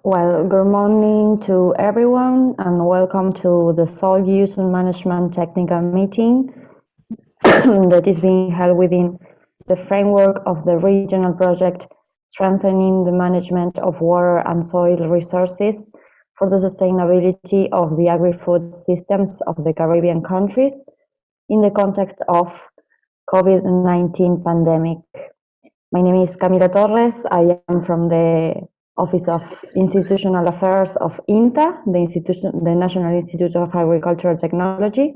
Well, good morning to everyone and welcome to the Soil Use and Management Technical Meeting that is being held within the framework of the regional project Strengthening the Management of Water and Soil Resources for the Sustainability of the Agri-Food Systems of the Caribbean countries in the context of COVID-19 pandemic. My name is Camila Torres. I am from the Office of Institutional Affairs of INTA, the National Institute of Agricultural Technology.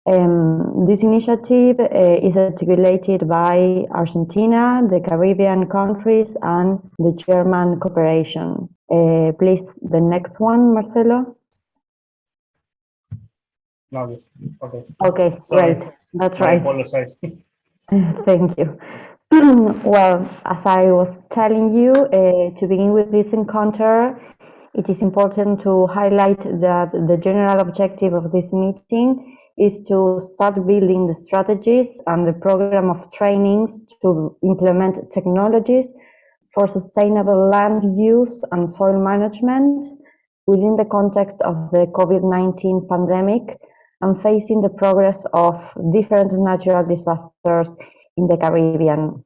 This initiative is articulated by Argentina, the Caribbean countries, and the German cooperation. Please, the next one, Marcelo. No, okay. Okay, Sorry. great. That's I right. apologize. Thank you. Well, as I was telling you, to begin with this encounter, it is important to highlight that the general objective of this meeting is to start building the strategies and the program of trainings to implement technologies for sustainable land use and soil management within the context of the COVID-19 pandemic and facing the progress of different natural disasters in the Caribbean.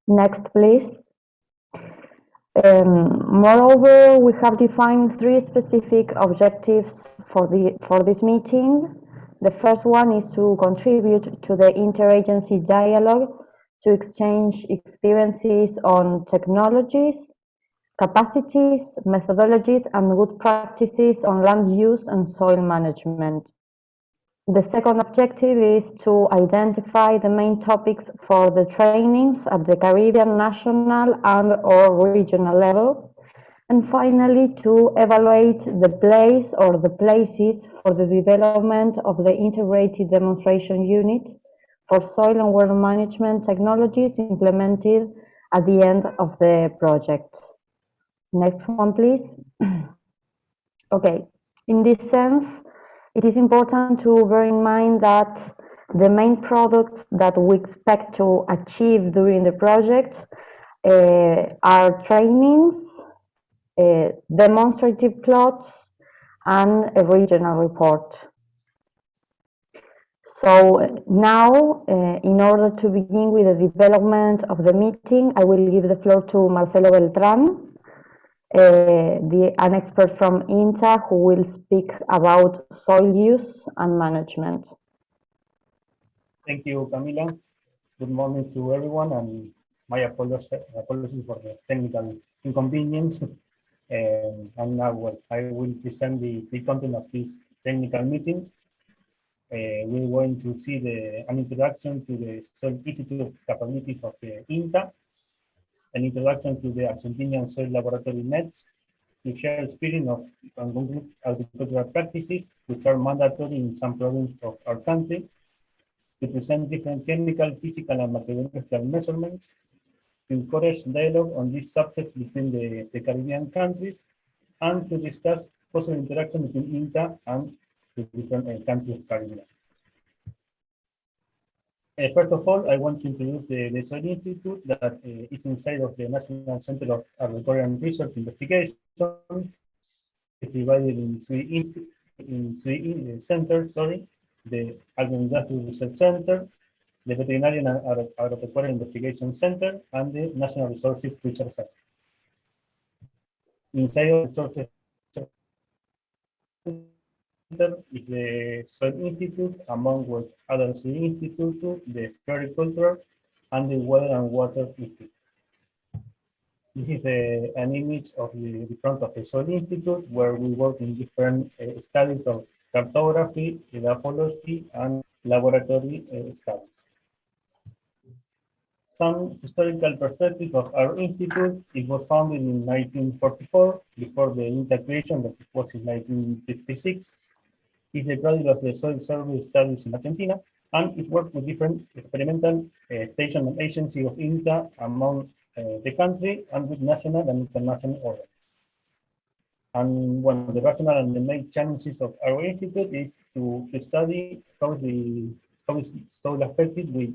Next, please. Moreover, we have defined three specific objectives for this meeting. The first one is to contribute to the interagency dialogue to exchange experiences on technologies, capacities, methodologies, and good practices on land use and soil management. The second objective is to identify the main topics for the trainings at the Caribbean national and/or regional level. And finally, to evaluate the place or the places for the development of the integrated demonstration unit for soil and water management technologies implemented at the end of the project. Next one, please. Okay, in this sense, it is important to bear in mind that the main products that we expect to achieve during the project are trainings, demonstrative plots, and a regional report. So now, in order to begin with the development of the meeting, I will give the floor to Marcelo Beltran, an expert from INTA who will speak about soil use and management. Thank you, Camila. Good morning to everyone, and my apologies for the technical inconvenience. And now I will present the content of this technical meeting. We're going to see an introduction to the soil institute capabilities of the INTA, an introduction to the Argentinian soil laboratory nets, to share experience of agricultural practices, which are mandatory in some provinces of our country, to present different chemical, physical, and materiological measurements, to encourage dialogue on these subjects between the Caribbean countries, and to discuss possible interaction between INTA and the different countries of Caribbean. First of all, I want to introduce the Soil Institute that is inside of the National Center of Agrarian Research Investigation. It's divided in three centers, the Agro-Industrial Research Center, the Veterinarian and Agropecuarian Investigation Center, and the National Resources Research Center. Inside of the Resources Center is the Soil Institute, among with other soil institutes, the Floriculture, and the Weather and Water Institute. This is an image of the front of the Soil Institute, where we work in different studies of cartography, edapology, and laboratory studies. Some historical perspective of our institute. It was founded in 1944, before the INTA creation, that was in 1956. It's the graduate of the soil survey studies in Argentina, and it worked with different experimental stations and agencies of INTA among the country and with national and international order. And one of the rationale and the main challenges of our institute is to study how is soil affected with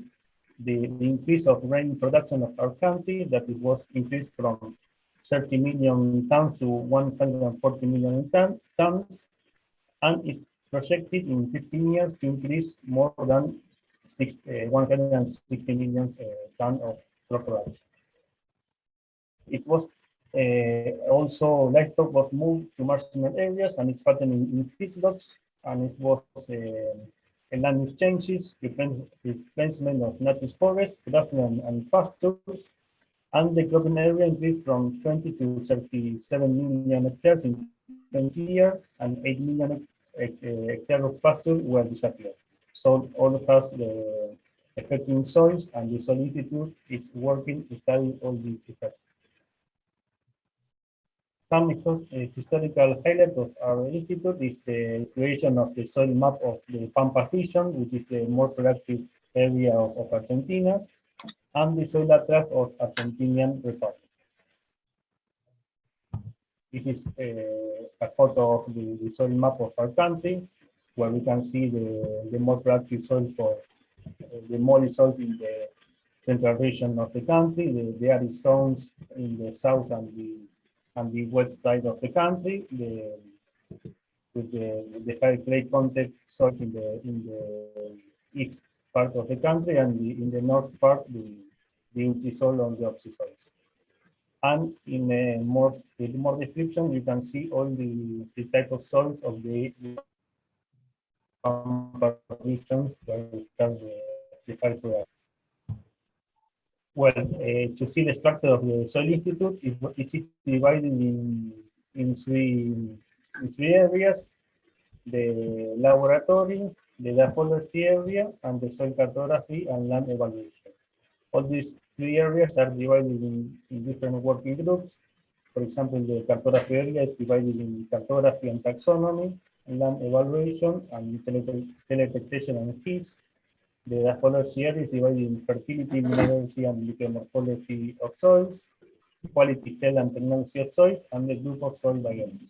the increase of rain production of our country, that it was increased from 30 million tons to 140 million tons, and is projected in 15 years to increase more than 160 million tons of crop production. It was also livestock was moved to marginal areas and it's fattened in feedlots, and it was a land use changes, replacement of native forests, grassland and pastures, and the cropping area increased from 20 to 37 million hectares in 20 years, and 8 million hectares of pasture were disappeared. So all has the affecting soils, and the Soil Institute is working to study all these effects. Some historical highlight of our institute is the creation of the soil map of the Pampa region, which is the more productive area of Argentina, and the soil atlas of Argentinian Republic. This is a photo of the soil map of our country, where we can see the more productive soil for the molly soil in the central region of the country, the arid zones in the south and the west side of the country, with the high clay content soil in the east part of the country, and in the north part the empty soil on the oxy soils. And in with more description, you can see all the type of soils of the regions where we have the high production. Well, to see the structure of the Soil Institute, it is divided in three areas: the laboratory, the forestry area, and the soil cartography and land evaluation. All these three areas are divided in different working groups. For example, the cartography area is divided in cartography and taxonomy, land evaluation, and teledetectation and heaps. The forestry area is divided in fertility, mineralogy, and micromorphology of soils, quality, health, and technology of soils, and the group of soil biology.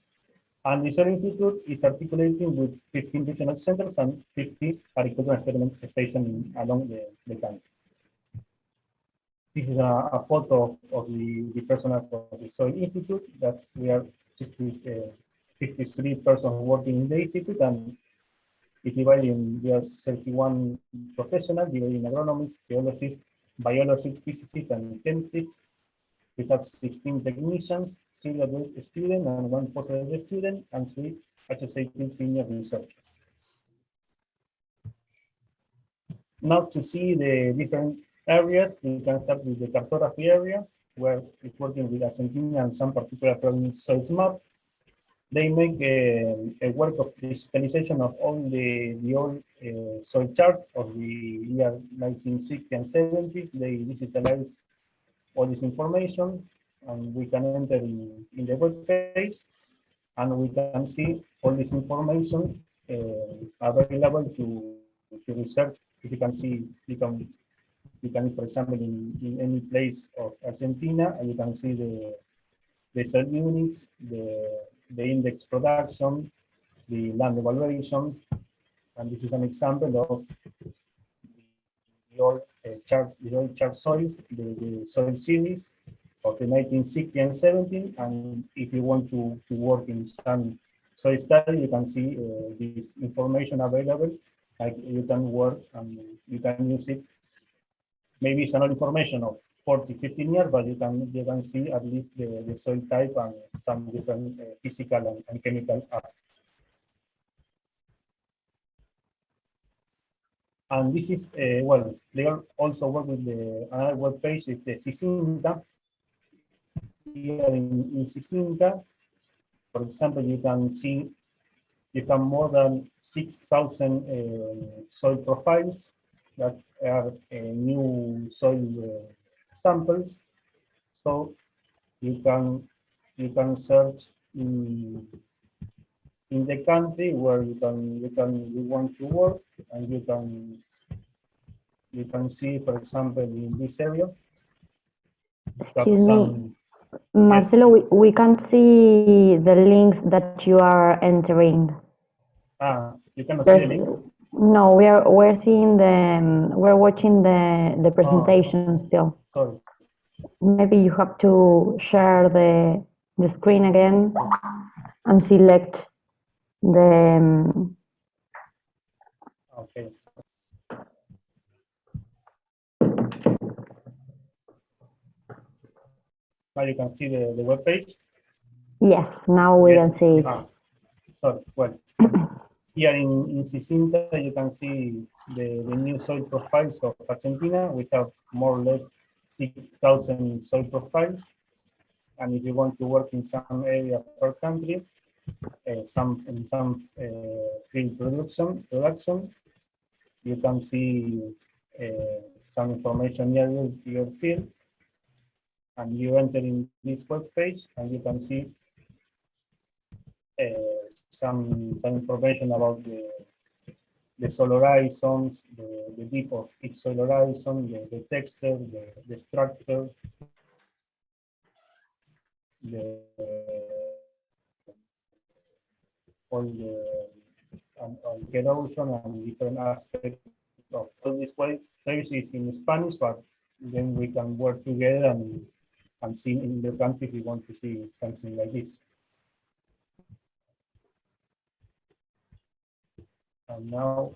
And the Soil Institute is articulating with 15 regional centers and 50 agricultural experiment stations along the country. This is a photo of the personnel of the Soil Institute, that we are 53 persons working in the institute, and it's divided in just 31 professionals, divided in agronomists, geologists, biologists, physicists, and chemists. We have 16 technicians, 3 graduate students, and 1 postgraduate student, and 3 associated senior researchers. Now, to see the different areas, we can start with the cartography area, where it's working with Argentina and some particular province soil map. They make a work of digitalization of all the old soil charts of the year 1960 and 70. They digitalize all this information, and we can enter in the web page, and we can see all this information available to research. If you can see, you can, for example, in any place of Argentina, and you can see the soil units, the index production, the land evaluation, and this is an example of the old chart soils, the soil series of the 1960 and 70. And if you want to work in some soil study, you can see this information available. Like, you can work and you can use it. Maybe it's not information of 40, 15 years, but you can see at least the soil type and some different physical and chemical aspects. And this is, well, they also work with another web page, is the Cicinta. Here in Cicinta, for example, you can more than 6,000 soil profiles that are new soil samples. So you can search in the country where you want to work, and you can see, for example, in this area. Excuse me, Marcelo, yes. we can't see the links that you are entering. You cannot see the link? No, we're seeing we're watching the presentation still. Sorry. Maybe you have to share the screen again and select the Okay. Now you can see the web page. yes, now we Yes. can see it. So, well, here in Cicinta, you can see the new soil profiles of Argentina. We have more or less 6,000 soil profiles. And if you want to work in some area per country, some field production, you can see some information near your field, and you enter in this web page, and you can see some information about the soil horizons, the deep of each soil horizon, the texture, the structure, all the erosion and different aspects of all this way. Pages is in Spanish, but then we can work together and see in the country if we want to see something like this. And now,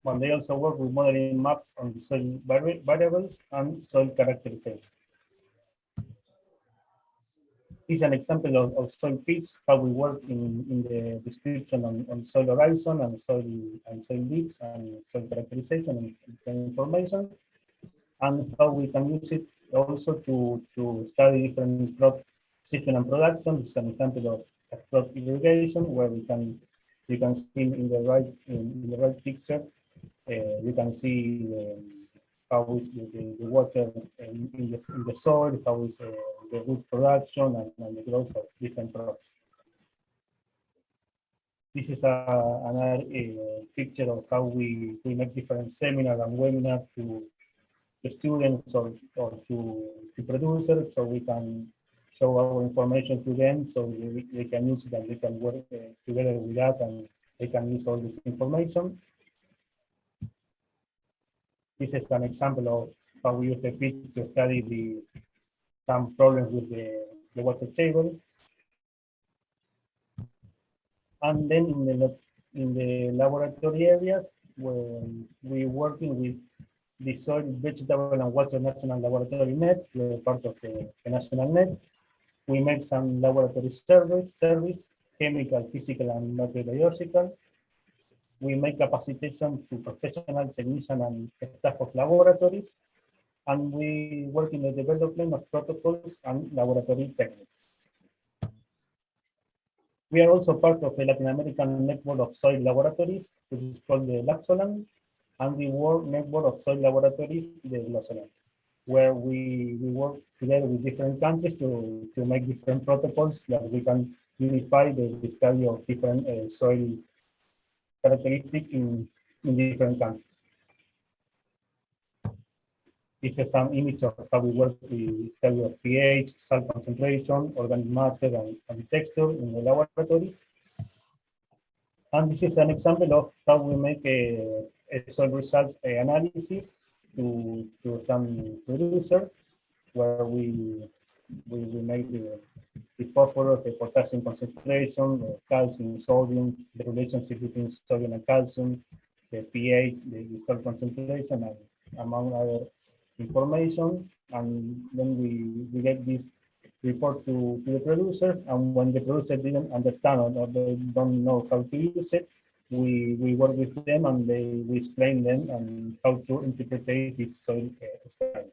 well, they also work with modeling maps on soil variables and soil characterization. This is an example of soil pits, how we work in the description on soil horizon and soil depths and soil characterization and information, and how we can use it also to study different crop season and production. This is an example of crop irrigation where you can see in the right picture. You can see how is the water in the soil, how is the root production and the growth of different crops. This is another picture of how we make different seminars and webinars to students or to producers, so we can show our information to them so they can use it and they can work together with us and they can use all this information. This is an example of how we use the pit to study some problems with the water table. And then in the laboratory areas, when we're working with the Soil, Vegetable, and Water National Laboratory Net, we're part of the national net. We make some laboratory service, chemical, physical, and microbiological. We make capacitation to professional technician and staff of laboratories, and we work in the development of protocols and laboratory techniques. We are also part of the Latin American Network of Soil Laboratories, which is called the LAXOLAN, and the World Network of Soil Laboratories, the GLOSOLAN, where we work together with different countries to make different protocols that we can unify the study of different soil characteristics in different countries. This is some image of how we work with the study of pH, salt concentration, organic matter, and texture in the laboratory. And this is an example of how we make a soil result analysis to some producers, where we make the phosphorus, the potassium concentration, the calcium, sodium, the relationship between sodium and calcium, the pH, the salt concentration, and among other information. And then we get this report to the producers, and when the producer didn't understand or they don't know how to use it, we work with them and we explain them and how to interpret this soil studies.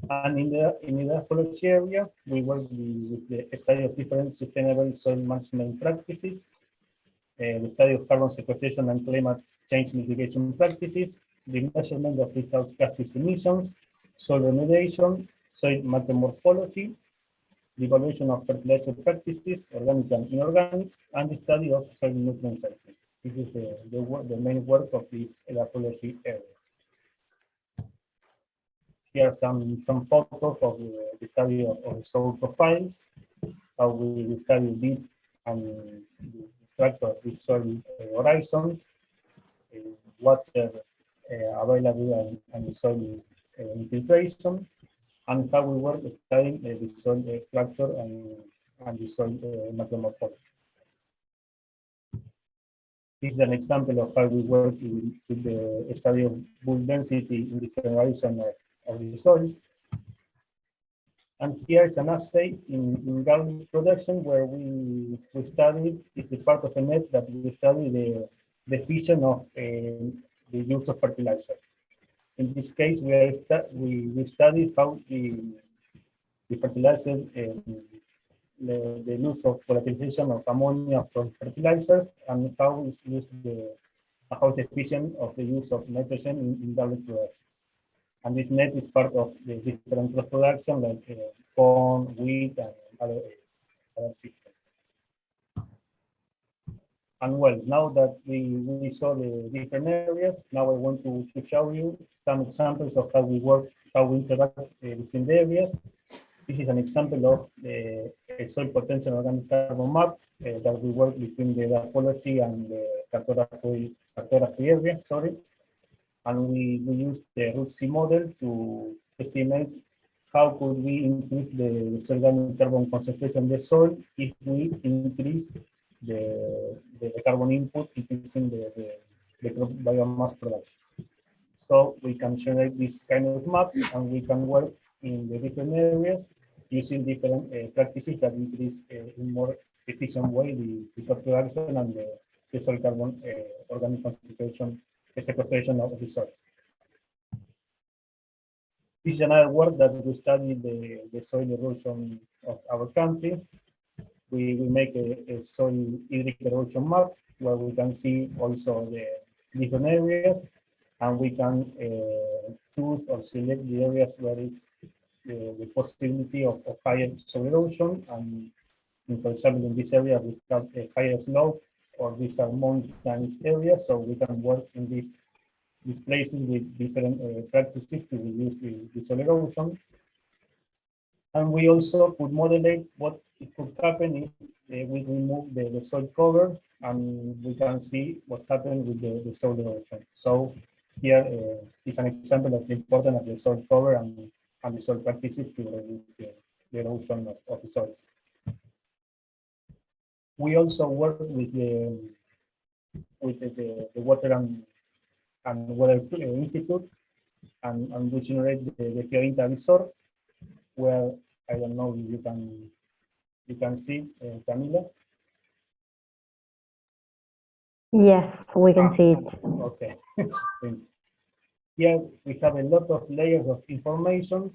And in the ecology area, we work with the study of different sustainable soil management practices, the study of carbon sequestration and climate change mitigation practices, the measurement of greenhouse gases emissions, soil remediation, soil metamorphology, the evaluation of fertilizer practices, organic and inorganic, and the study of soil nutrient cycles. This is the main work of this edapology area. Here are some photos of the study of the soil profiles, how we study deep and the structure of the soil horizons, water available and the soil infiltration, and how we work studying the soil structure and the soil macromorphology. This is an example of how we work with the study of bull density in different horizons of the soils. And here is an assay in garlic production where we study, it's a part of a net that we study the fission of the use of fertilizer. In this case, we study how the fertilizer, the use of volatilization of ammonia from fertilizers, and how is used how is efficient of the use of nitrogen in garlic production. And this net is part of the different crop production like corn, wheat, and other systems. And well, now that we saw the different areas, now I want to show you some examples of how we work, how we interact between the areas. This is an example of a soil potential organic carbon map that we work between the edapology and the cartography area, sorry. And we use the root C model to estimate how could we increase the organic carbon concentration in the soil if we increase the carbon input, increasing the crop biomass production. So we can generate this kind of maps and we can work in the different areas using different practices that increase in more efficient way the crop production and the soil carbon organic concentration, the sequestration of the soils. This is another work that we study the soil erosion of our country. We make a soil hydric erosion map where we can see also the different areas, and we can choose or select the areas where is the possibility of higher soil erosion. And for example, in this area we have a higher slope, or these are mountainous areas, so we can work in these places with different practices to reduce the soil erosion. And we also could modulate what it could happen if we remove the soil cover, and we can see what happened with the soil erosion. So here is an example of the importance of the soil cover and the soil practices to reduce the erosion of the soils. We also work with the Water and Weather Institute, and we generate the Geointa visor, where I don't know if you can see Camila. Yes, we can see it. Okay. Here we have a lot of layers of information: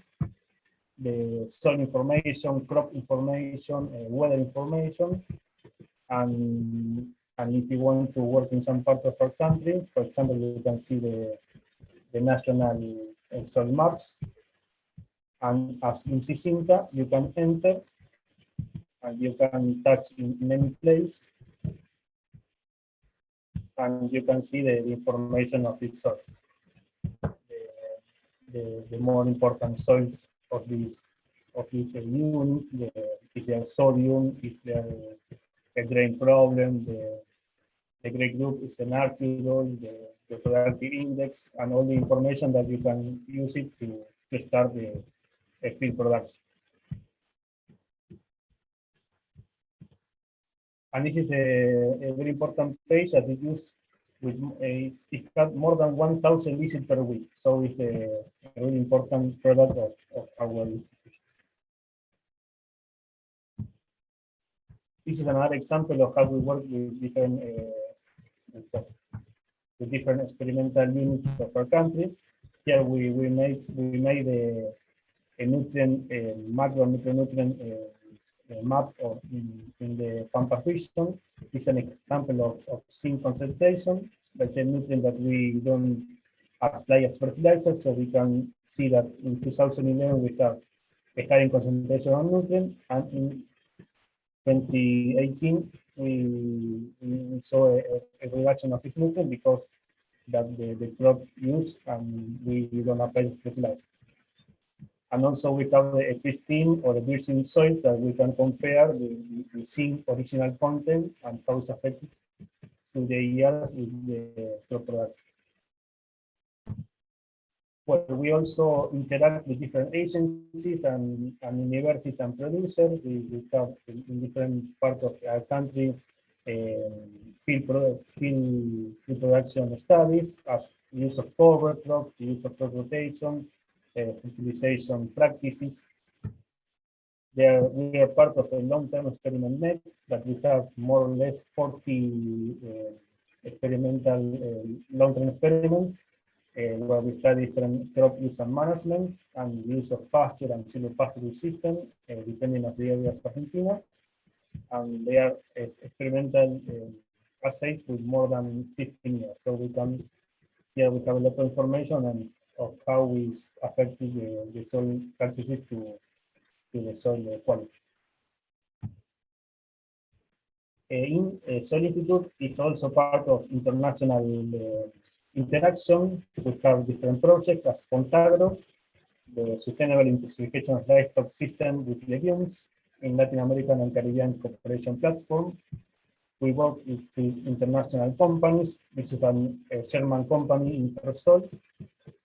the soil information, crop information, weather information, and if you want to work in some part of our country, for example, you can see the national soil maps. And as in Cicinta, you can enter and you can touch in any place, and you can see the information of each soil, the more important soils of this unit, if there's sodium, if there's a grain problem, the grade group is an article, the productive index, and all the information that you can use it to start the feed production. And this is a very important page that it used with it had more than 1,000 visits per week. So it's a really important product of our institution. This is another example of how we work with different experimental units of our country. Here we made a nutrient, macro micronutrient map in the Pampa region. It's an example of zinc concentration. That's a nutrient that we don't apply as fertilizer, so we can see that in 2011 we have a higher concentration of nutrient, and in 2018 we saw a reduction of this nutrient because that the crop use and we don't apply fertilizer. And also we have a pristine or a virgin soil that we can compare the zinc original content and how it's affected to the yield with the crop production. Well, we also interact with different agencies and universities and producers. We have in different parts of our country field production studies as use of cover crops, use of crop rotation, fertilization practices. We are part of a long-term experiment net that we have more or less 40 experimental long-term experiments where we study different crop use and management and use of pasture and silvopasture system, depending on the area of Argentina. And they are experimental assays with more than 15 years. So we can, here we have a lot of information and of how we affected the soil practices to the soil quality. In Soil Institute, it's also part of international interaction. We have different projects as Fontagro, the sustainable intensification of livestock system with legumes in Latin American and Caribbean cooperation platform. We work with international companies. This is a German company, Intersol,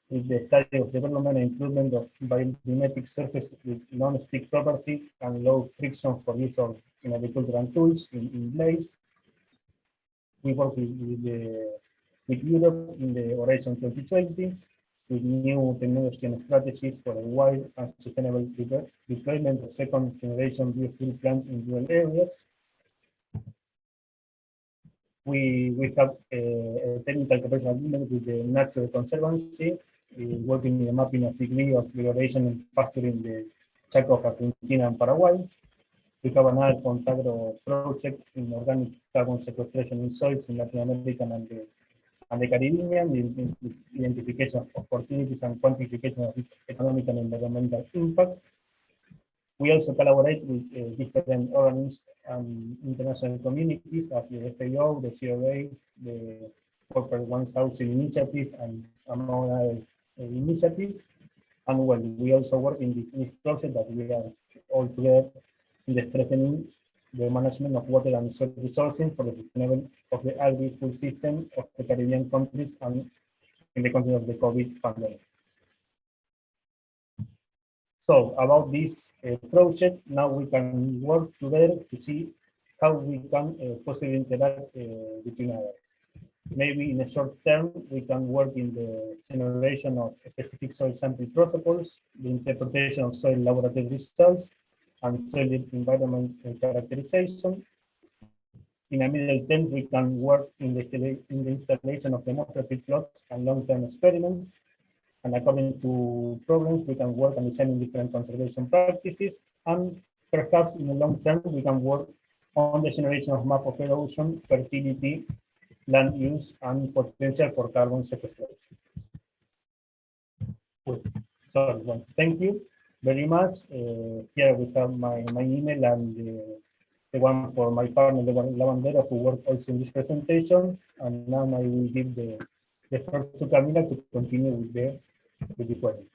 with the study of development and improvement of biomimetic surface with non-stick property and low friction for use of in agricultural tools in blades. We work with Europe in the Horizon 2020 with new technology and strategies for a wide and sustainable deployment of second generation biofuel plants in rural areas. We have a technical cooperation agreement with the Natural Conservancy, working in the mapping of degree of degradation and pasture in the Chaco of Argentina and Paraguay. We have another Fontagro project in organic carbon sequestration in soils in Latin America and the Caribbean, the identification of opportunities and quantification of economic and environmental impact. We also collaborate with different organisms and international communities as the FAO, the CRA, the Corporate 1000 Initiative, and among other initiatives. And well, we also work in this project that we are all together in the strengthening the management of water and soil resources for the sustainable of the agri-food system of the Caribbean countries and in the context of the COVID pandemic. So about this project, now we can work together to see how we can possibly interact between others. Maybe in a short term, we can work in the generation of specific soil sample protocols, the interpretation of soil laboratory results, and soil environment characterization. In a middle term, we can work in the installation of demonstrative plots and long-term experiments. And according to programs, we can work on designing different conservation practices. And perhaps in the long term, we can work on the generation of map of erosion, fertility, land use, and potential for carbon sequestration. So, well, thank you very much. Here we have my email and the one for my partner, Lavandero, who worked also in this presentation. And now I will give the floor to Camila to continue with the question.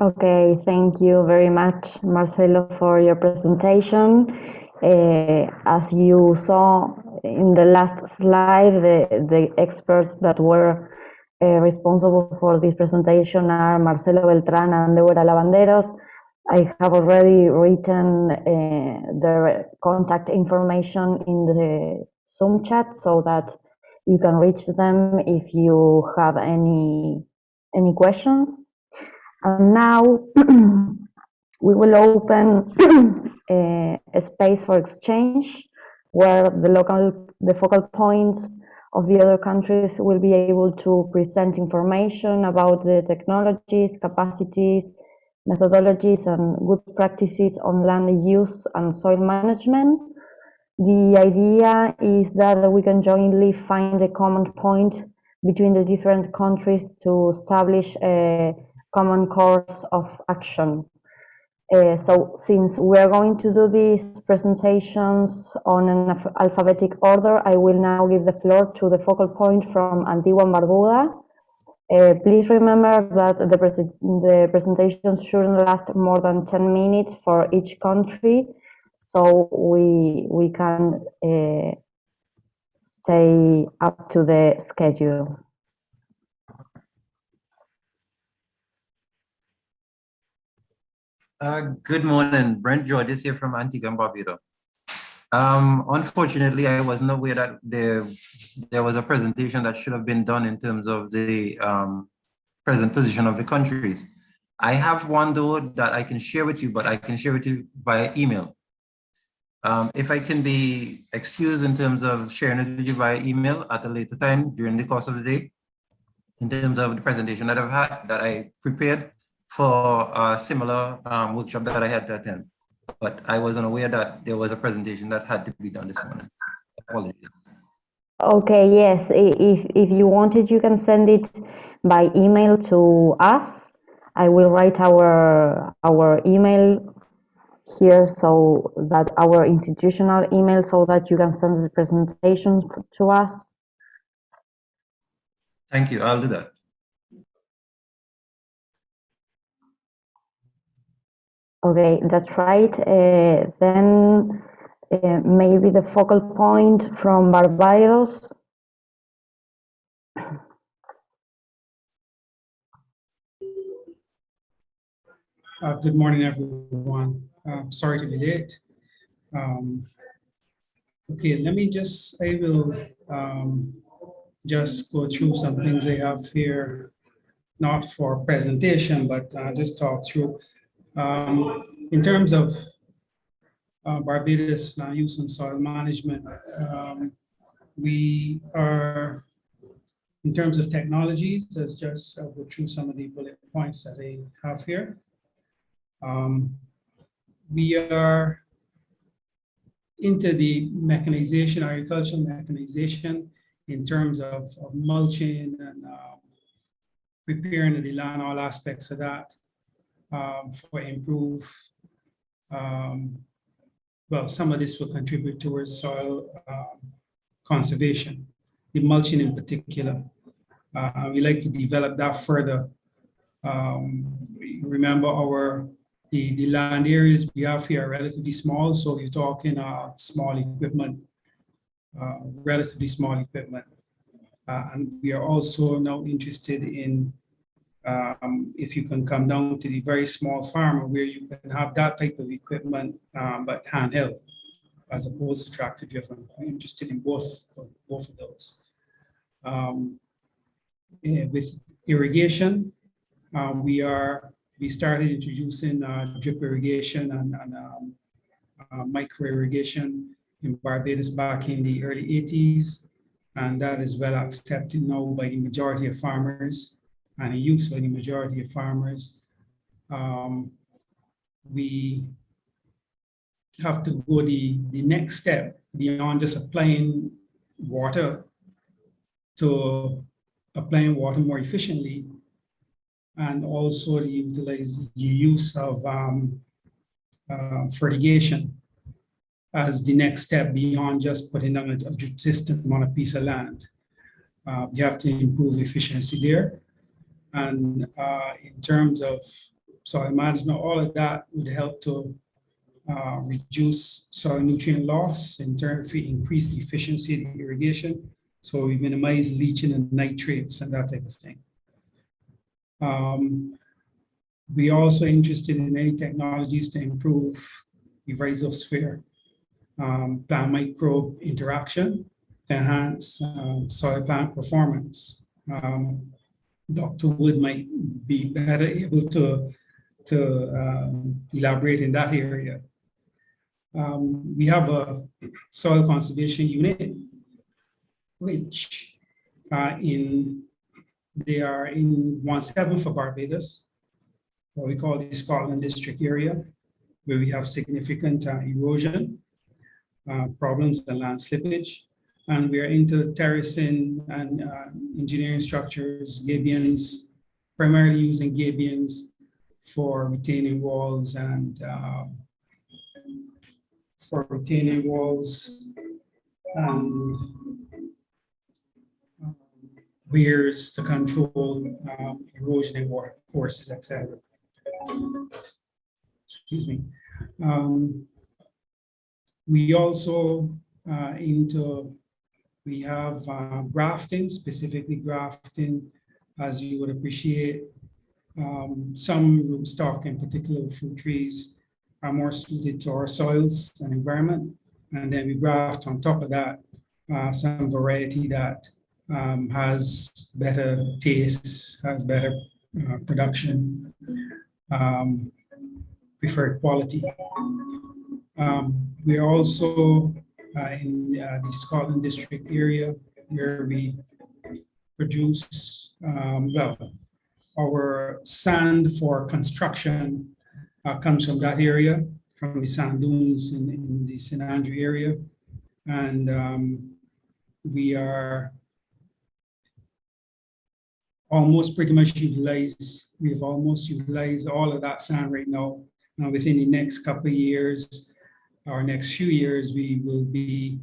Okay, thank you very much, Marcelo, for your presentation. As you saw in the last slide, the experts that were responsible for this presentation are Marcelo Beltrán and Deborah Lavanderos. I have already written their contact information in the Zoom chat so that you can reach them if you have any questions. And now we will open a space for exchange where the focal points of the other countries will be able to present information about the technologies, capacities, methodologies, and good practices on land use and soil management. The idea is that we can jointly find a common point between the different countries to establish a common course of action. So since we are going to do these presentations on an alphabetic order, I will now give the floor to the focal point from Antigua and Barbuda. Please remember that the presentations shouldn't last more than 10 minutes for each country, so we can stay up to the schedule. Good morning, Brent Georges here from Antigua and Barbuda. Unfortunately, I wasn't aware that there was a presentation that should have been done in terms of the present position of the countries. I have one though that I can share with you, but I can share with you via email. If I can be excused in terms of sharing it with you via email at a later time during the course of the day, in terms of the presentation that I've had, that I prepared for a similar workshop that I had to attend. But I wasn't aware that there was a presentation that had to be done this morning. Apologies. Okay, yes, if you wanted, you can send it by email to us. I will write our email here, so that our institutional email, so that you can send the presentation to us. Thank you, I'll do that. Okay, that's right. Then maybe the focal point from Barbados. Good morning, everyone. Sorry to be late. Okay, I will just go through some things I have here, not for presentation, but just talk through. In terms of Barbados land use and soil management, we are, in terms of technologies, let's just go through some of the bullet points that I have here. We are into the mechanization, agricultural mechanization, in terms of mulching and preparing the land, all aspects of that for improve. Well, some of this will contribute towards soil conservation, the mulching in particular. We like to develop that further. Remember the land areas we have here are relatively small, so we're talking small equipment, relatively small equipment. And we are also now interested in if you can come down to the very small farmer where you can have that type of equipment, but handheld, as opposed to tractor driven. We're interested in both of those. With irrigation, we started introducing drip irrigation and micro irrigation in Barbados back in the early 80s. And that is well accepted now by the majority of farmers and in use by the majority of farmers. We have to go the next step beyond just applying water to applying water more efficiently, and also the use of fertigation as the next step beyond just putting down a drip system on a piece of land. You have to improve efficiency there. And in terms of soil management, all of that would help to reduce soil nutrient loss, in turn increase the efficiency of the irrigation. So we minimize leaching and nitrates and that type of thing. We are also interested in any technologies to improve the rhizosphere, plant microbe interaction to enhance soil plant performance. Dr. Wood might be better able to elaborate in that area. We have a soil conservation unit, which they are in 1/7 for Barbados, what we call the Scotland District area, where we have significant erosion problems and land slippage. And we are into terracing and engineering structures, gabions, primarily using gabions for retaining walls and weirs to control erosion in water courses, etc. Excuse me. We also we have grafting, specifically grafting, as you would appreciate. Some rootstock, in particular fruit trees, are more suited to our soils and environment. And then we graft on top of that some variety that has better taste, has better production, preferred quality. We are also in the Scotland district area where we produce, our sand for construction comes from that area, from the sand dunes in the St. Andrew area. And we are almost pretty much utilized, we've almost utilized all of that sand right now. Now within the next couple of years, or next few years, we will be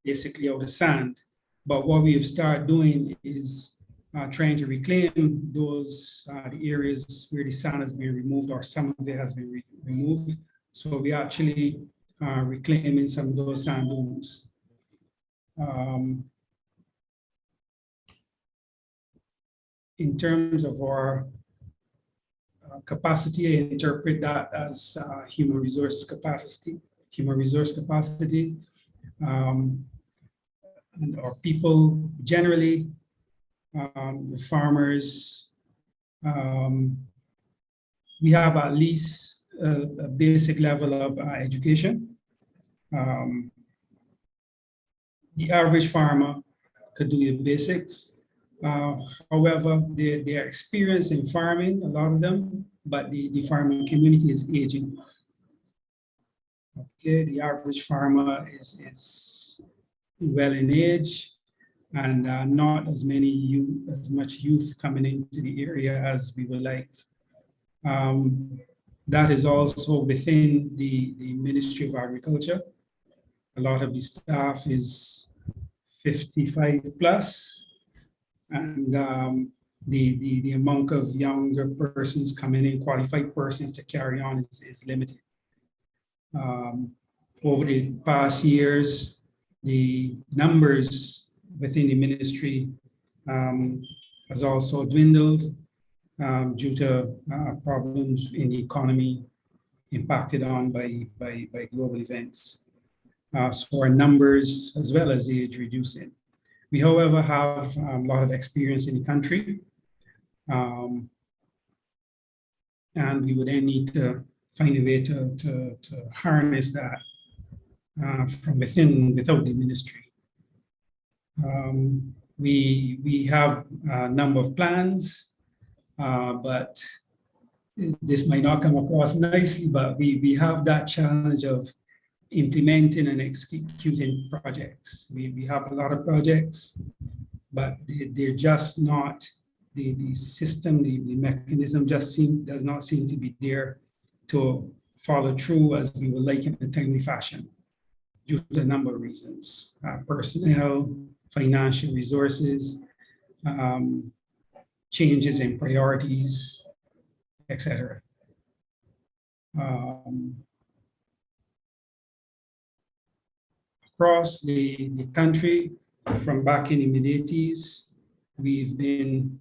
basically out of sand. But what we have started doing is trying to reclaim those the areas where the sand has been removed, or some of it has been removed. So we actually reclaiming some of those sand dunes. In terms of our capacity, I interpret that as human resource capacity. And our people generally, the farmers, we have at least a basic level of education. The average farmer could do the basics. However, they are experienced in farming, a lot of them, but the farming community is aging. Okay, the average farmer is well in age, and not as much youth coming into the area as we would like. That is also within the Ministry of Agriculture. A lot of the staff is 55 plus, and the amount of younger persons coming in, qualified persons to carry on is limited. Over the past years, the numbers within the ministry has also dwindled due to problems in the economy impacted on by global events. So our numbers, as well as age, reducing. We, however, have a lot of experience in the country, and we would then need to find a way to harness that from without the ministry. We have a number of plans, but this might not come across nicely, but we have that challenge of implementing and executing projects. We have a lot of projects, but they're just not, the system, the mechanism just does not seem to be there to follow through as we would like in a timely fashion, due to a number of reasons: personnel, financial resources, changes in priorities, etc. Across the country, from back in the mid-80s, we've been,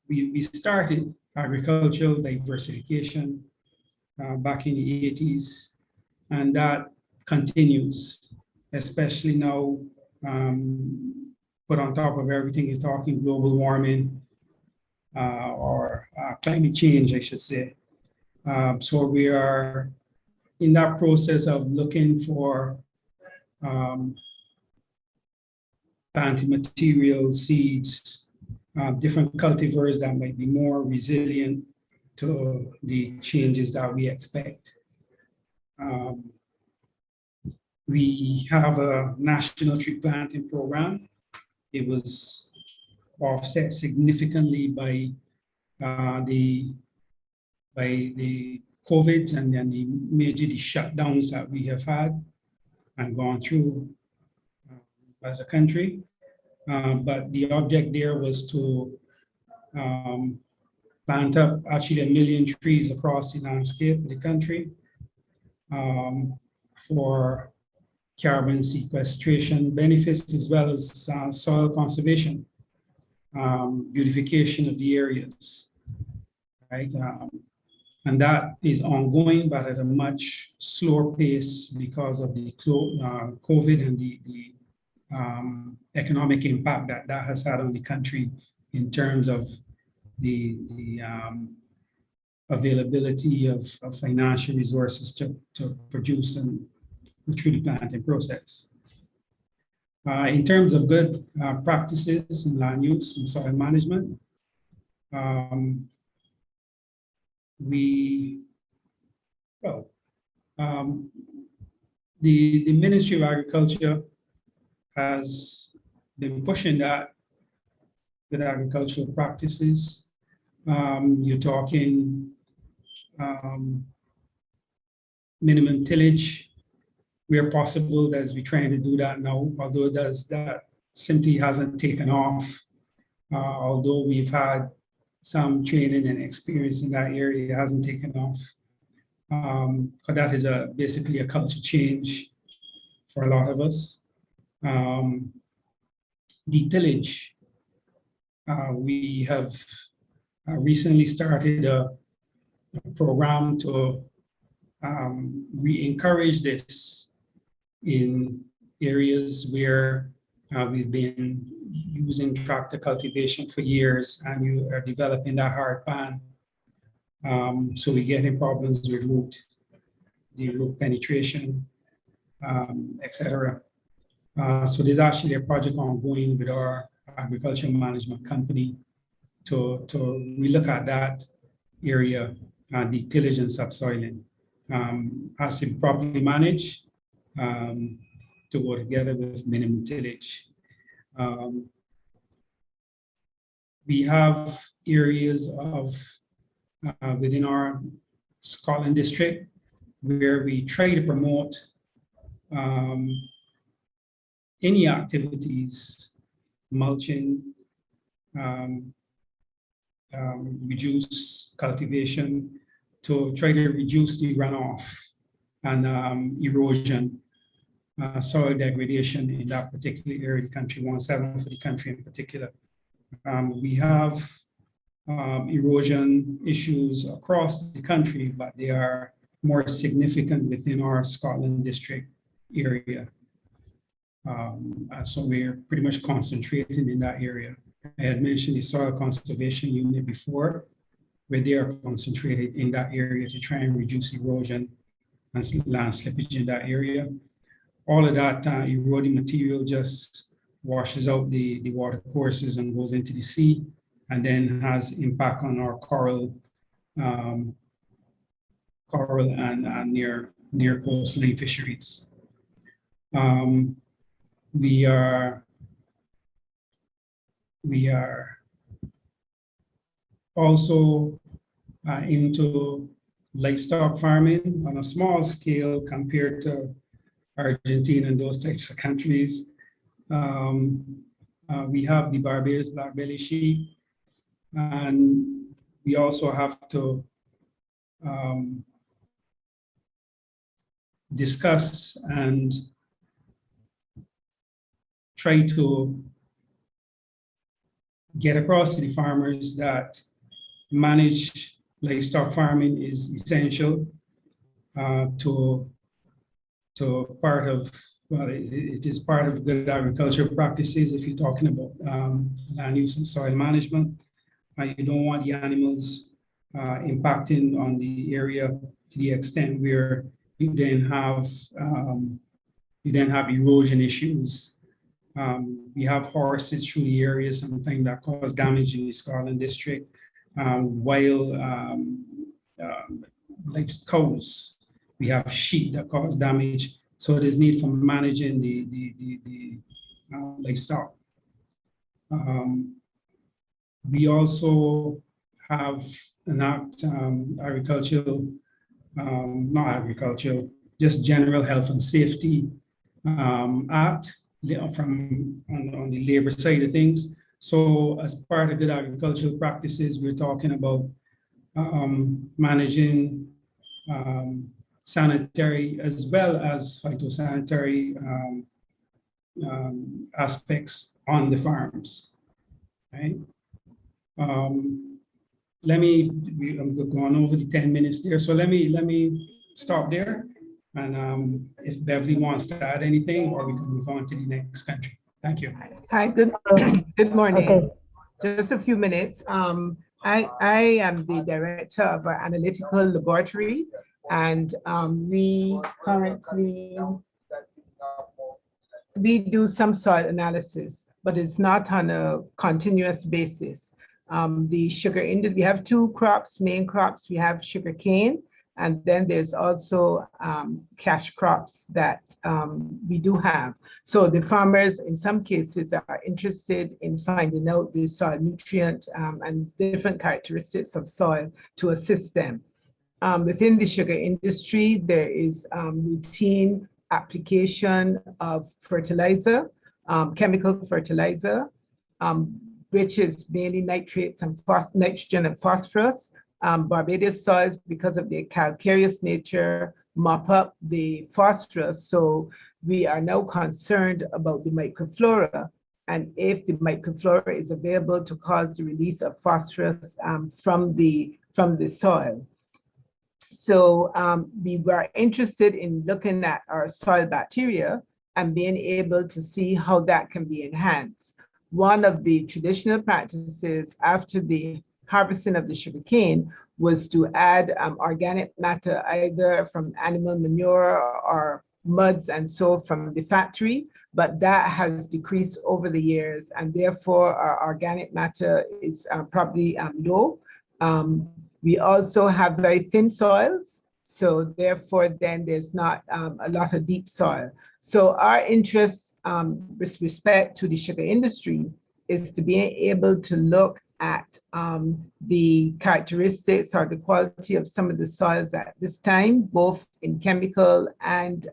we started agricultural diversification back in the 80s, and that continues, especially now, put on top of everything is talking global warming or climate change, I should say. So we are in that process of looking for planting material, seeds, different cultivars that might be more resilient to the changes that we expect. We have a national tree planting program. It was offset significantly by the COVID and then the major shutdowns that we have had and gone through as a country. But the object there was to plant up actually 1 million trees across the landscape of the country for carbon sequestration benefits, as well as soil conservation, beautification of the areas, right? And that is ongoing, but at a much slower pace because of the COVID and the economic impact that that has had on the country in terms of the availability of financial resources to produce and through the planting process. In terms of good practices in land use and soil management, the Ministry of Agriculture has been pushing that with agricultural practices. You're talking minimum tillage where possible, as we're trying to do that now, although that simply hasn't taken off. Although we've had some training and experience in that area, it hasn't taken off. But that is basically a culture change for a lot of us. The tillage, we have recently started a program to re-encourage this in areas where we've been using tractor cultivation for years, and you are developing that hard pan. So we're getting problems with the root penetration, etc. So there's actually a project ongoing with our agricultural management company to relook at that area, the tillage and subsoiling, has to be properly managed to go together with minimum tillage. We have areas of within our Scotland district where we try to promote any activities, mulching, reduce cultivation to try to reduce the runoff and erosion, soil degradation in that particular area of the country, 1/7 for the country in particular. We have erosion issues across the country, but they are more significant within our Scotland district area. So we're pretty much concentrating in that area. I had mentioned the soil conservation unit before, where they are concentrated in that area to try and reduce erosion and land slippage in that area. All of that eroding material just washes out the water courses and goes into the sea, and then has impact on our coral and near coastline fisheries. We are also into livestock farming on a small scale compared to Argentina and those types of countries. We have the Barbados black belly sheep, and we also have to discuss and try to get across to the farmers that manage livestock farming is essential to part of, well, it is part of good agricultural practices if you're talking about land use and soil management. You don't want the animals impacting on the area to the extent where you then have erosion issues. We have horses through the area sometimes that cause damage in the Scotland district, while like cows, we have sheep that cause damage. So there's need for managing the livestock. We also have an act, not agricultural, just general health and safety act from on the labor side of things. So as part of good agricultural practices, we're talking about managing sanitary as well as phytosanitary aspects on the farms, right? I'm going over the 10 minutes there. So let me stop there. And if Beverly wants to add anything, or we can move on to the next country. Thank you. Hi, good morning. Okay. Just a few minutes. I am the director of our analytical laboratory, and we do some soil analysis, but it's not on a continuous basis. The sugar industry, we have two crops, main crops. We have sugar cane, and then there's also cash crops that we do have. So the farmers, in some cases, are interested in finding out the soil nutrient and different characteristics of soil to assist them. Within the sugar industry, there is routine application of fertilizer, chemical fertilizer, which is mainly nitrates and nitrogen and phosphorus. Barbados soils, because of their calcareous nature, mop up the phosphorus. So we are now concerned about the microflora, and if the microflora is available to cause the release of phosphorus from the soil. So we were interested in looking at our soil bacteria and being able to see how that can be enhanced. One of the traditional practices after the harvesting of the sugarcane was to add organic matter, either from animal manure or muds and so from the factory, but that has decreased over the years, and therefore our organic matter is probably low. We also have very thin soils, so therefore then there's not a lot of deep soil. So our interest with respect to the sugar industry is to be able to look at the characteristics or the quality of some of the soils at this time, both in chemical and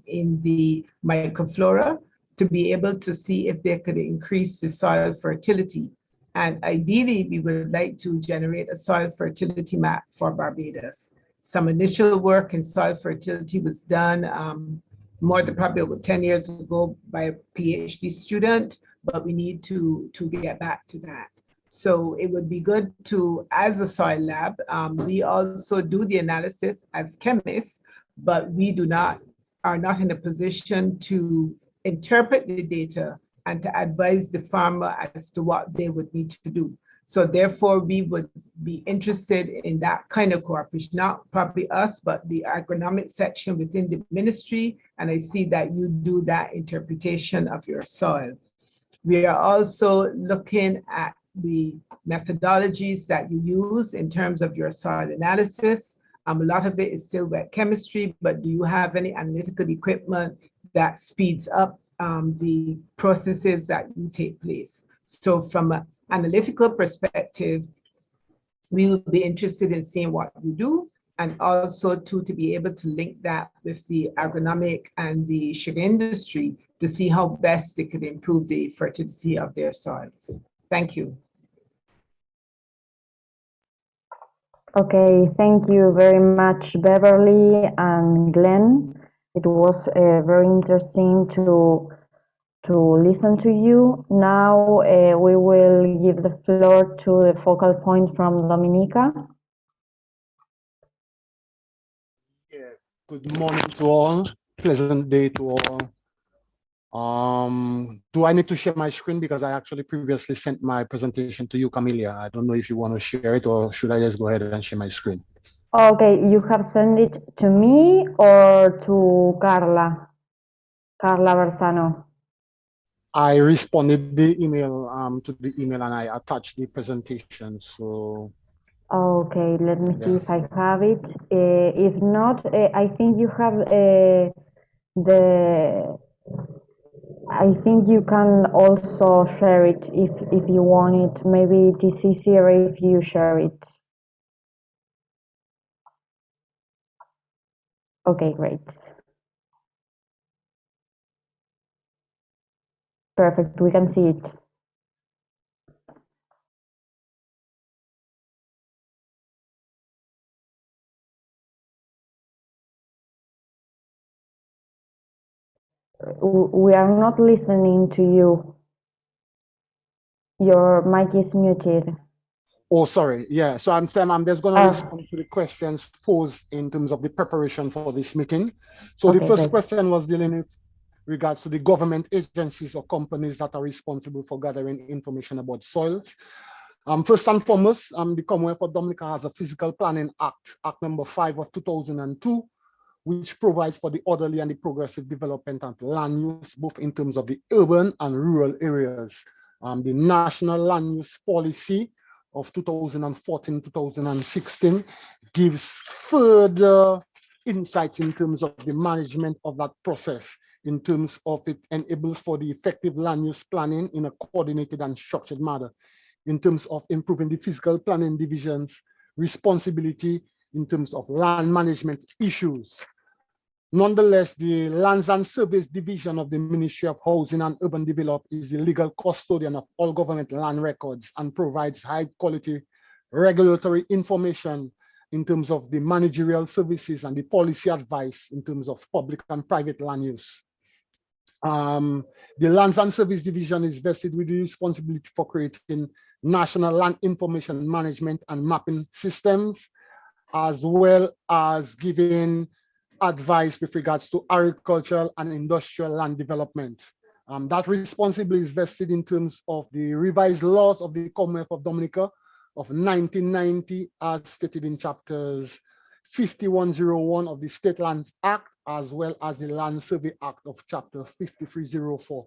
in the microflora, to be able to see if they could increase the soil fertility. And ideally, we would like to generate a soil fertility map for Barbados. Some initial work in soil fertility was done more than probably over 10 years ago by a PhD student, but we need to get back to that. So it would be good to, as a soil lab, we also do the analysis as chemists, but we are not in a position to interpret the data and to advise the farmer as to what they would need to do. So therefore, we would be interested in that kind of cooperation, not probably us, but the agronomic section within the ministry. And I see that you do that interpretation of your soil. We are also looking at the methodologies that you use in terms of your soil analysis. A lot of it is still wet chemistry, but do you have any analytical equipment that speeds up the processes that you take place? So from an analytical perspective, we would be interested in seeing what you do, and also to be able to link that with the agronomic and the sugar industry to see how best they could improve the fertility of their soils. Thank you. Okay, thank you very much, Beverly and Glenn. It was very interesting to listen to you. Now we will give the floor to the focal point from Dominica. Yeah, good morning to all. Pleasant day to all. Do I need to share my screen? Because I actually previously sent my presentation to you, Camelia. I don't know if you want to share it, or should I just go ahead and share my screen? Okay, you have sent it to me or to Carla Bersano? I responded the email to the email, and I attached the presentation. So Okay, let me see yeah. if I have it. If not, I think you have the I think you can also share it if you want it. Maybe it is easier if you share it. Okay, great. Perfect, we can see it. We are not listening to you. Your mic is muted. Oh, sorry. Yeah. So I'm saying I'm just going to Ah. respond to the questions posed in terms of the preparation for this meeting. So the Okay, first great. question was dealing with regards to the government agencies or companies that are responsible for gathering information about soils. First and foremost, the Commonwealth of Dominica has a Physical Planning Act, Act number 5 of 2002, which provides for the orderly and the progressive development of land use, both in terms of the urban and rural areas. The National Land Use Policy of 2014-2016 gives further insights in terms of the management of that process, in terms of it enables for the effective land use planning in a coordinated and structured manner, in terms of improving the physical planning division's responsibility in terms of land management issues. Nonetheless, the Lands and Surveys Division of the Ministry of Housing and Urban Development is the legal custodian of all government land records and provides high quality regulatory information in terms of the managerial services and the policy advice in terms of public and private land use. The Lands and Service Division is vested with the responsibility for creating national land information management and mapping systems, as well as giving advice with regards to agricultural and industrial land development. That responsibility is vested in terms of the revised laws of the Commonwealth of Dominica of 1990, as stated in chapters 5101 of the State Lands Act, as well as the Land Survey Act of chapter 5304.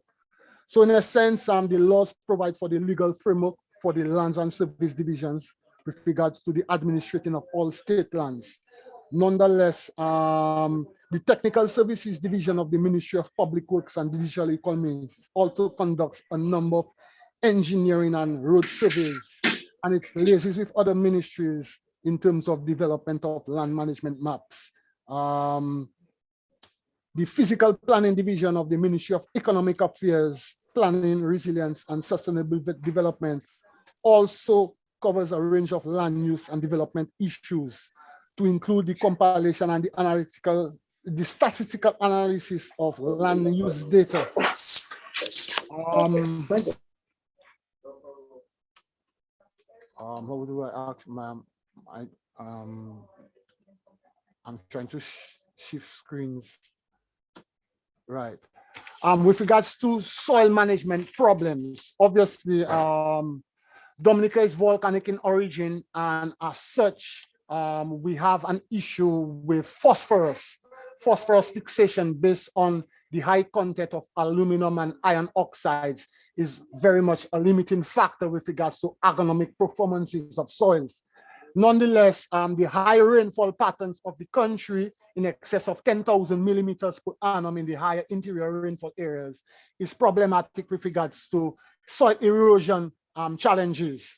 So in a sense, the laws provide for the legal framework for the lands and service divisions with regards to the administrating of all state lands. Nonetheless, the Technical Services Division of the Ministry of Public Works and Digital Economy also conducts a number of engineering and road surveys, and it liaises with other ministries in terms of development of land management maps. The Physical Planning Division of the Ministry of Economic Affairs, Planning, Resilience, and Sustainable Development also covers a range of land use and development issues, to include the compilation and the statistical analysis of land use data. How do I ask, ma'am? I'm trying to shift screens. Right. With regards to soil management problems, obviously, Dominica is volcanic in origin, and as such, we have an issue with phosphorus fixation based on the high content of aluminum and iron oxides is very much a limiting factor with regards to agronomic performances of soils. Nonetheless, the high rainfall patterns of the country in excess of 10,000 millimeters per annum in the higher interior rainfall areas is problematic with regards to soil erosion challenges,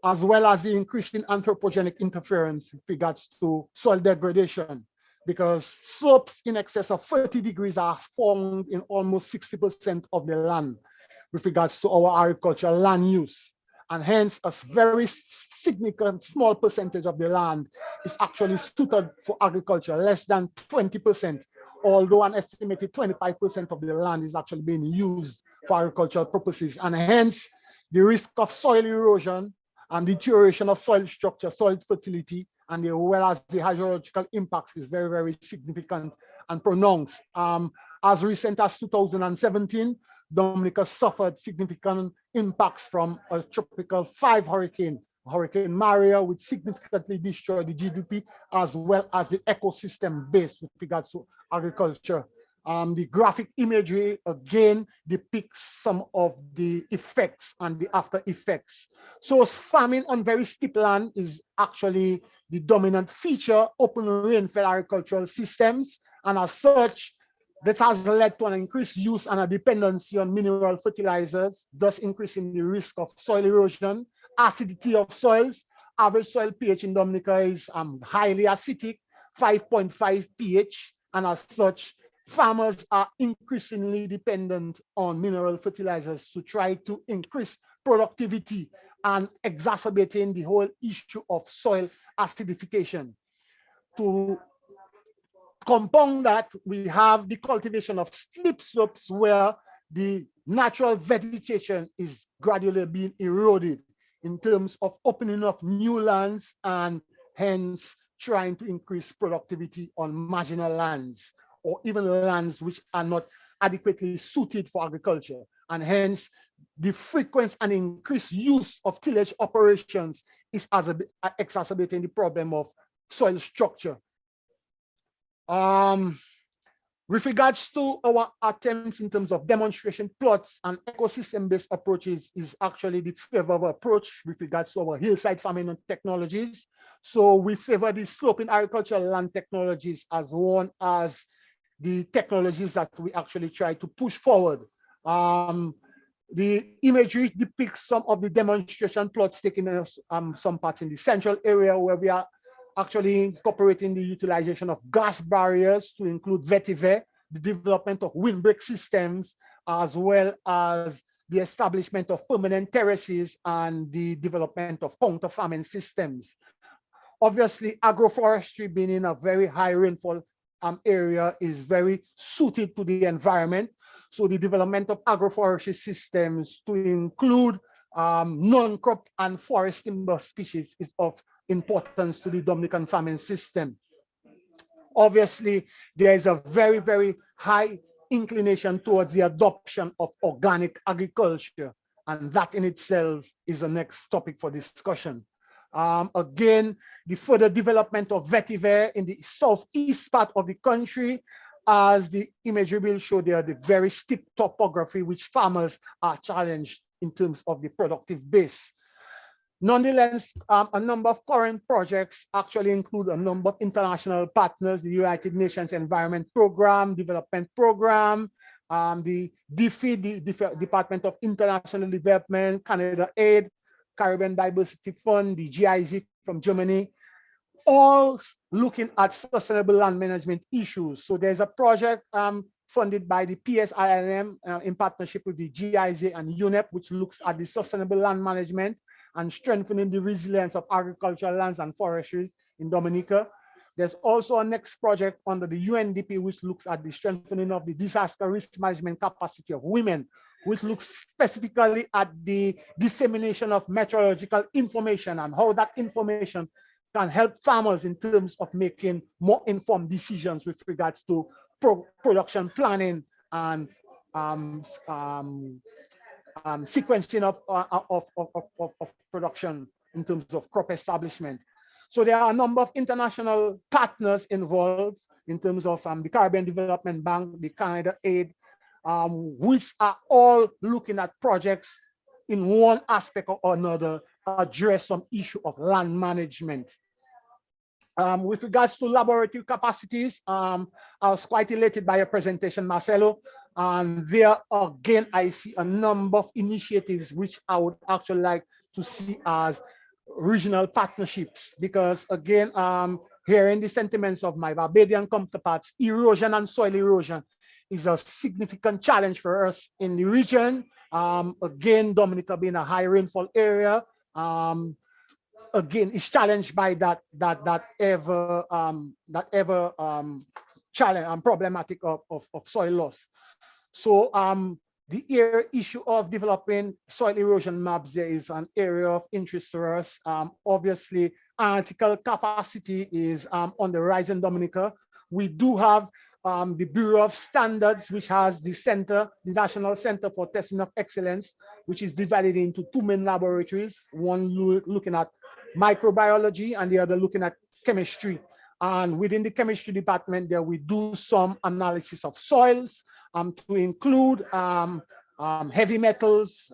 as well as the increasing anthropogenic interference with regards to soil degradation, because slopes in excess of 30 degrees are formed in almost 60% of the land with regards to our agricultural land use. And hence, a very significant small percentage of the land is actually suited for agriculture, less than 20%, although an estimated 25% of the land is actually being used for agricultural purposes. And hence, the risk of soil erosion and deterioration of soil structure, soil fertility, and as well as the hydrological impacts is very, very significant and pronounced. As recent as 2017, Dominica suffered significant impacts from a tropical 5 hurricane, Hurricane Maria, which significantly destroyed the GDP as well as the ecosystem base with regards to agriculture. The graphic imagery again depicts some of the effects and the after effects. So farming on very steep land is actually the dominant feature, open rainfall agricultural systems, and as such, That has led to an increased use and a dependency on mineral fertilizers, thus increasing the risk of soil erosion, acidity of soils. Average soil pH in Dominica is highly acidic, 5.5 pH, and as such, farmers are increasingly dependent on mineral fertilizers to try to increase productivity and exacerbating the whole issue of soil acidification. To compound that, we have the cultivation of slip slopes where the natural vegetation is gradually being eroded in terms of opening up new lands and hence trying to increase productivity on marginal lands or even lands which are not adequately suited for agriculture. And hence the frequent and increased use of tillage operations is exacerbating the problem of soil structure. With regards to our attempts in terms of demonstration plots and ecosystem-based approaches is actually the favorable approach with regards to our hillside farming technologies. So we favor the sloping agricultural land technologies as one as the technologies that we actually try to push forward. The imagery depicts some of the demonstration plots taken in some parts in the central area where we are actually incorporating the utilization of gas barriers to include vetiver, the development of windbreak systems, as well as the establishment of permanent terraces and the development of counter farming systems. Obviously, agroforestry being in a very high rainfall area is very suited to the environment. So the development of agroforestry systems to include non-crop and forest timber species is of importance to the Dominican farming system. Obviously, there is a very, very high inclination towards the adoption of organic agriculture, and that in itself is the next topic for discussion. Again, the further development of vetiver in the southeast part of the country, as the imagery will show there, the very steep topography which farmers are challenged in terms of the productive base. Nonetheless, a number of current projects actually include a number of international partners, the United Nations Environment Program, Development Program, the DFID, the Department of International Development, Canada Aid, Caribbean Biodiversity Fund, the GIZ from Germany, all looking at sustainable land management issues. So there's a project funded by the PSILM in partnership with the GIZ and UNEP, which looks at the sustainable land management and strengthening the resilience of agricultural lands and forestries in Dominica. There's also a next project under the UNDP, which looks at the strengthening of the disaster risk management capacity of women, which looks specifically at the dissemination of meteorological information and how that information can help farmers in terms of making more informed decisions with regards to production planning and sequencing of production in terms of crop establishment. So there are a number of international partners involved in terms of the Caribbean Development Bank, the Canada Aid, which are all looking at projects in one aspect or another, address some issue of land management. With regards to laboratory capacities, I was quite elated by your presentation, Marcelo. And there again, I see a number of initiatives which I would actually like to see as regional partnerships, because again, hearing the sentiments of my Barbadian counterparts, erosion and soil erosion is a significant challenge for us in the region. Again, Dominica being a high rainfall area, again, is challenged by that ever challenge and problematic of soil loss. So the issue of developing soil erosion maps there is an area of interest for us. Obviously, analytical capacity is on the rise in Dominica. We do have the Bureau of Standards, which has the center, the National Center for Testing of Excellence, which is divided into two main laboratories, one looking at microbiology and the other looking at chemistry. And within the chemistry department there, we do some analysis of soils to include heavy metals,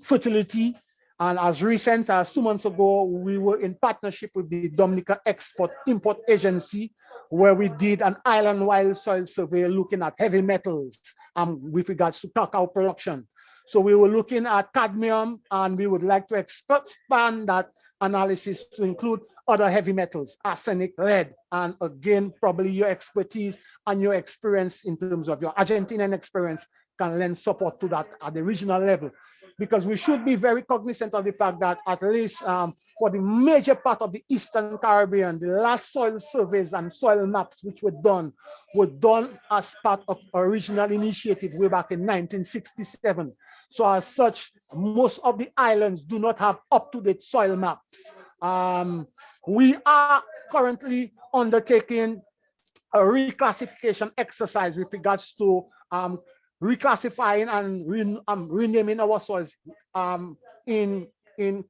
fertility. And as recent as 2 months ago, we were in partnership with the Dominica Export-Import Agency, where we did an island-wide soil survey looking at heavy metals with regards to cacao production. So we were looking at cadmium, and we would like to expand that analysis to include other heavy metals, arsenic, lead, and again, probably your expertise and your experience in terms of your Argentinian experience can lend support to that at the regional level. Because we should be very cognizant of the fact that at least for the major part of the Eastern Caribbean, the last soil surveys and soil maps which were done as part of a regional initiative way back in 1967. So as such, most of the islands do not have up-to-date soil maps. We are currently undertaking a reclassification exercise with regards to reclassifying and renaming our soils in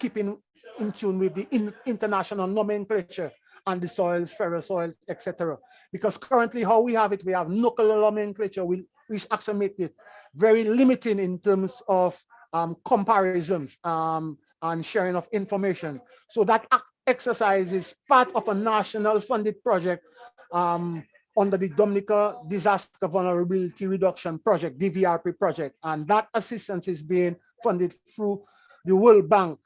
keeping in tune with the international nomenclature and the soils, ferrous soils, etc. Because currently how we have it, we have nuclear nomenclature, which actually makes it very limiting in terms of comparisons and sharing of information. So that exercise is part of a national funded project under the Dominica Disaster Vulnerability Reduction Project, DVRP project, and that assistance is being funded through the World Bank.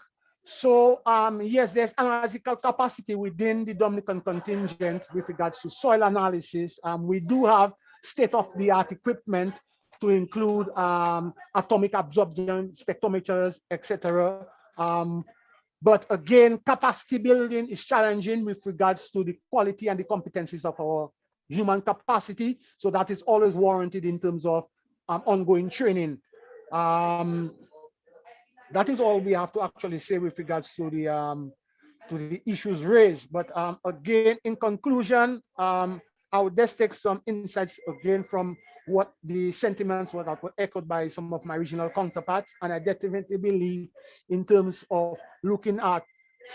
So yes, there's analytical capacity within the Dominican contingent with regards to soil analysis. We do have state-of-the-art equipment to include atomic absorption spectrometers, etc. But again, capacity building is challenging with regards to the quality and the competencies of our human capacity. So that is always warranted in terms of ongoing training. That is all we have to actually say with regards to the issues raised. But again, in conclusion, I would just take some insights again from what the sentiments were that were echoed by some of my regional counterparts. And I definitely believe in terms of looking at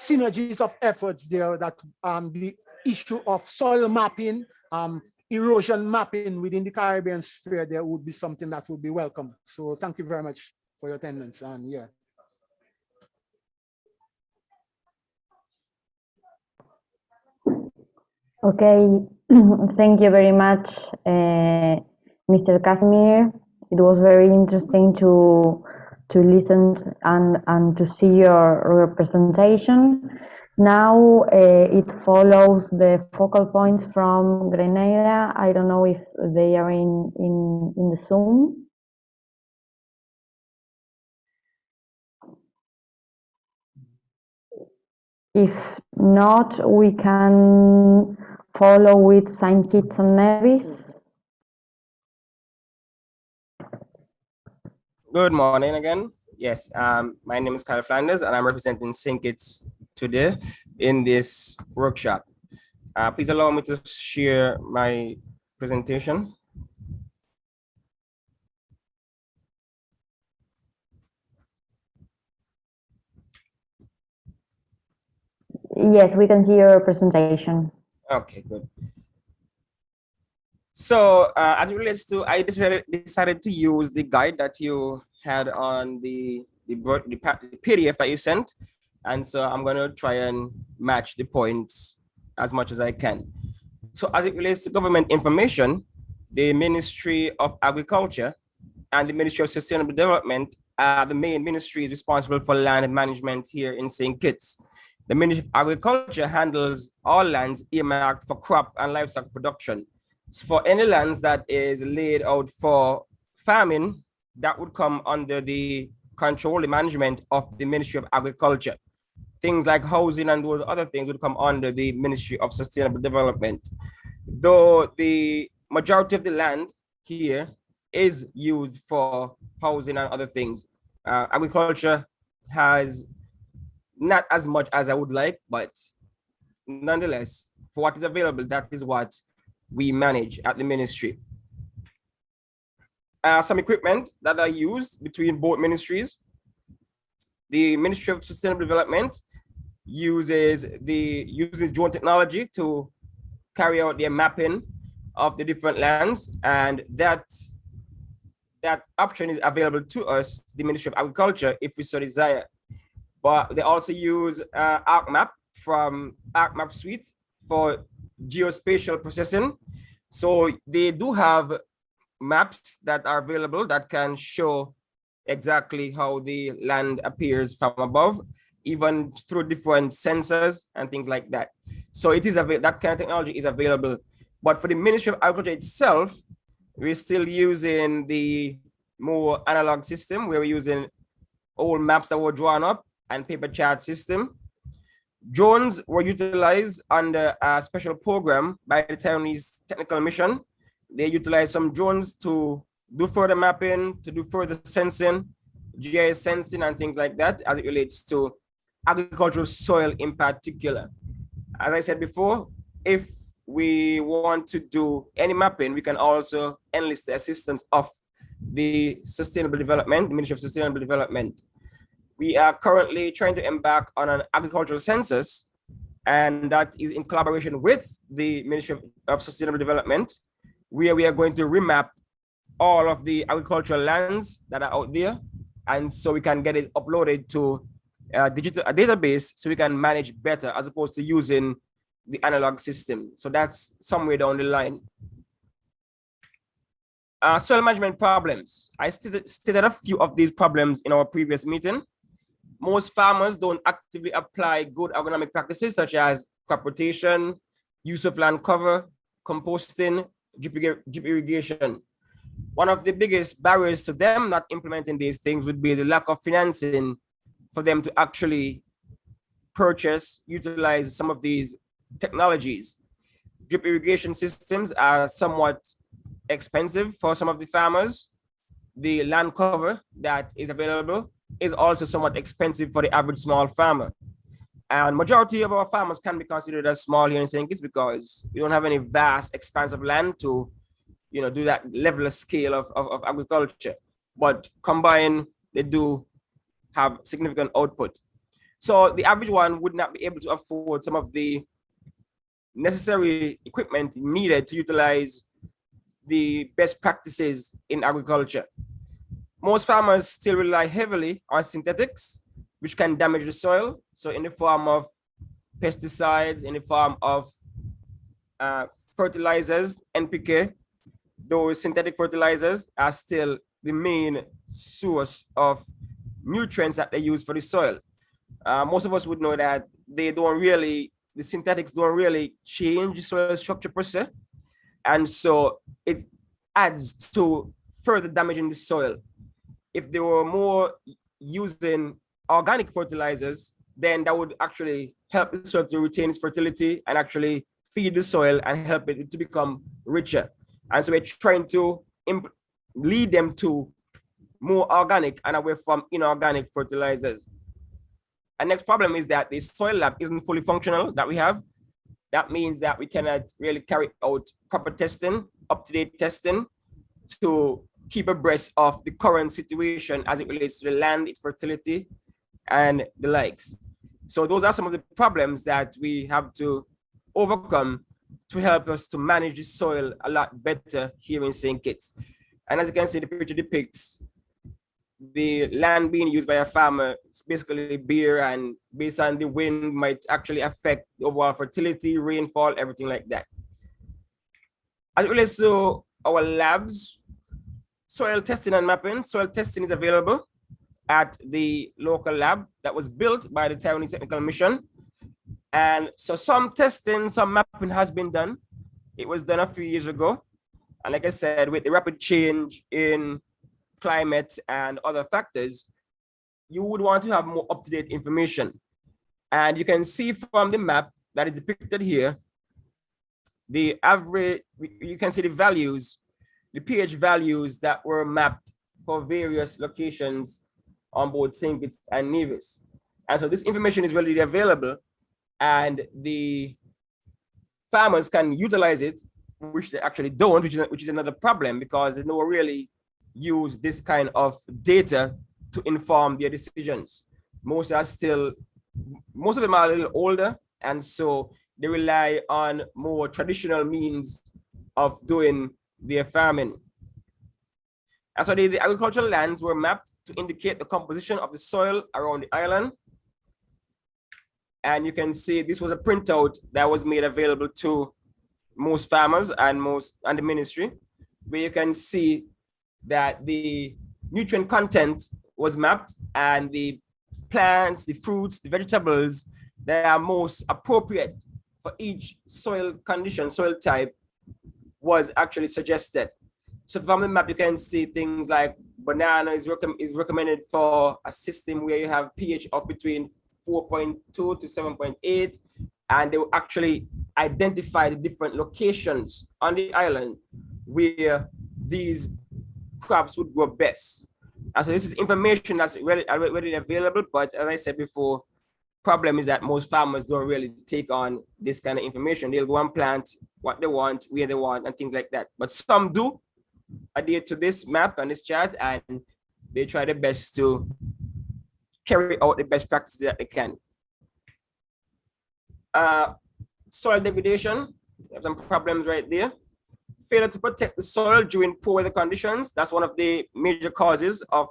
synergies of efforts there, that the issue of soil mapping, erosion mapping within the Caribbean sphere, there would be something that would be welcome. So thank you very much for your attendance. And yeah. Okay, thank you very much, Mr. Casimir. It was very interesting to listen and to see your presentation. Now it follows the focal points from Grenada. I don't know if they are in the Zoom. If not, we can follow with Saint Kitts and Nevis. Good morning again. Yes, my name is Kyle Flanders and I'm representing Saint Kitts today in this workshop. Please allow me to share my presentation. Yes, we can see your presentation. Okay, good. So as it relates to, I decided to use the guide that you had on the PDF that you sent. And so I'm going to try and match the points as much as I can. So as it relates to government information, the Ministry of Agriculture and the Ministry of Sustainable Development are the main ministries responsible for land management here in St. Kitts. The Ministry of Agriculture handles all lands earmarked for crop and livestock production. So for any lands that is laid out for farming, that would come under the control, the management of the Ministry of Agriculture. Things like housing and those other things would come under the Ministry of Sustainable Development. Though the majority of the land here is used for housing and other things. Agriculture has not as much as I would like, but nonetheless, for what is available, that is what we manage at the ministry. Some equipment that are used between both ministries. The Ministry of Sustainable Development uses drone technology to carry out their mapping of the different lands, and that option is available to us, the Ministry of Agriculture, if we so desire. But they also use ArcMap from ArcMap Suite for geospatial processing. So they do have maps that are available that can show exactly how the land appears from above, even through different sensors and things like that. So it is that kind of technology is available. But for the Ministry of Agriculture itself, we're still using the more analog system where we're using old maps that were drawn up and paper chart system. Drones were utilized under a special program by the Taiwanese Technical Mission. They utilized some drones to do further mapping, to do further sensing, GIS sensing and things like that as it relates to agricultural soil in particular. As I said before, if we want to do any mapping, we can also enlist the assistance of the Sustainable Development, the Ministry of Sustainable Development. We are currently trying to embark on an agricultural census, and that is in collaboration with the Ministry of Sustainable Development, where we are going to remap all of the agricultural lands that are out there, and so we can get it uploaded to a database so we can manage better as opposed to using the analog system. So that's somewhere down the line. Soil management problems. I stated a few of these problems in our previous meeting. Most farmers don't actively apply good agronomic practices such as crop rotation, use of land cover, composting, drip irrigation. One of the biggest barriers to them not implementing these things would be the lack of financing for them to actually purchase, utilize some of these technologies. Drip irrigation systems are somewhat expensive for some of the farmers. The land cover that is available is also somewhat expensive for the average small farmer. And majority of our farmers can be considered as small here in St. Kitts because we don't have any vast expanse of land to, do that level of scale of agriculture. But combined, they do have significant output. So the average one would not be able to afford some of the necessary equipment needed to utilize the best practices in agriculture. Most farmers still rely heavily on synthetics, which can damage the soil. So in the form of pesticides, in the form of fertilizers, NPK, those synthetic fertilizers are still the main source of nutrients that they use for the soil. Most of us would know that the synthetics don't really change soil structure per se. And so it adds to further damaging the soil. If they were more using organic fertilizers, then that would actually help the soil to retain its fertility and actually feed the soil and help it to become richer. And so we're trying to lead them to more organic and away from inorganic fertilizers. And next problem is that the soil lab isn't fully functional that we have. That means that we cannot really carry out proper testing, up-to-date testing to keep abreast of the current situation as it relates to the land, its fertility, and the likes. So those are some of the problems that we have to overcome to help us to manage the soil a lot better here in St. Kitts. And as you can see, the picture depicts the land being used by a farmer, basically bare, and based on the wind might actually affect the overall fertility, rainfall, everything like that. As it relates to our labs, soil testing and mapping, soil testing is available at the local lab that was built by the Taiwanese Technical Mission. And so some testing, some mapping has been done. It was done a few years ago. And like I said, with the rapid change in climate and other factors, you would want to have more up-to-date information. And you can see from the map that is depicted here, the average, you can see the values, the pH values that were mapped for various locations on both St. Kitts and Nevis. And so this information is readily available and the farmers can utilize it, which they actually don't, which is another problem because they don't really use this kind of data to inform their decisions. Most of them are a little older, and so they rely on more traditional means of doing their farming. And so the agricultural lands were mapped to indicate the composition of the soil around the island. And you can see this was a printout that was made available to most farmers and the ministry, where you can see that the nutrient content was mapped and the plants, the fruits, the vegetables that are most appropriate for each soil condition, soil type was actually suggested. So from the map, you can see things like banana is recommended for a system where you have pH of between 4.2 to 7.8, and they will actually identify the different locations on the island where these crops would grow best. And so this is information that's readily available, but as I said before, problem is that most farmers don't really take on this kind of information. They'll go and plant what they want, where they want, and things like that. But some do adhere to this map and this chart, and they try their best to carry out the best practices that they can. Soil degradation, we have some problems right there. Failure to protect the soil during poor weather conditions, that's one of the major causes of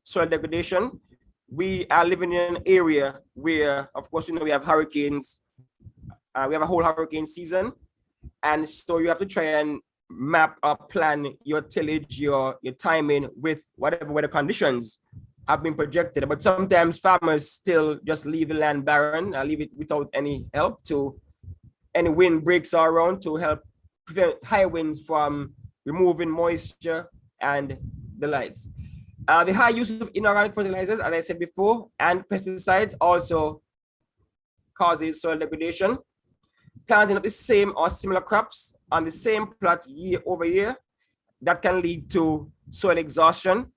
soil degradation. We are living in an area where, of course, we have hurricanes. We have a whole hurricane season. And so you have to try and map or plan your tillage, your timing with whatever weather conditions have been projected. But sometimes farmers still just leave the land barren, leave it without any help to any wind breaks all around to help prevent high winds from removing moisture and the likes. The high use of inorganic fertilizers, as I said before, and pesticides also causes soil degradation. Planting of the same or similar crops on the same plot year over year, that can lead to soil exhaustion.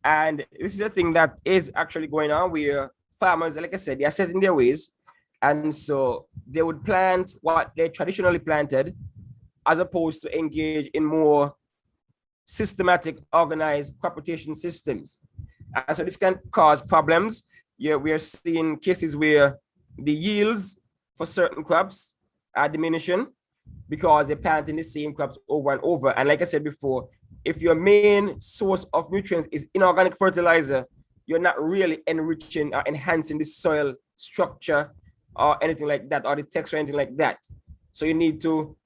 And this is a thing that is actually going on where farmers, like I said, they are set in their ways. And so they would plant what they traditionally planted as opposed to engage in more systematic, organized crop rotation systems. And so this can cause problems. Yeah, we are seeing cases where the yields for certain crops are diminishing because they're planting the same crops over and over. And like I said before, if your main source of nutrients is inorganic fertilizer, you're not really enriching or enhancing the soil structure or anything like that, or the texture or anything like that. So you need to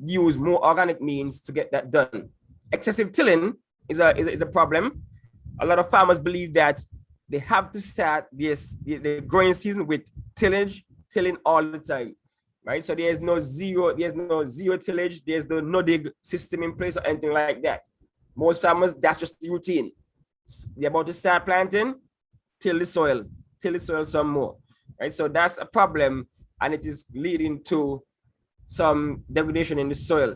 use more organic means to get that done. Excessive tilling is a problem. A lot of farmers believe that they have to start the growing season with tilling all the time, right? So there's no zero tillage, there's no dig system in place or anything like that. Most farmers, that's just the routine. They're about to start planting, till the soil some more, right? So that's a problem, and it is leading to some degradation in the soil.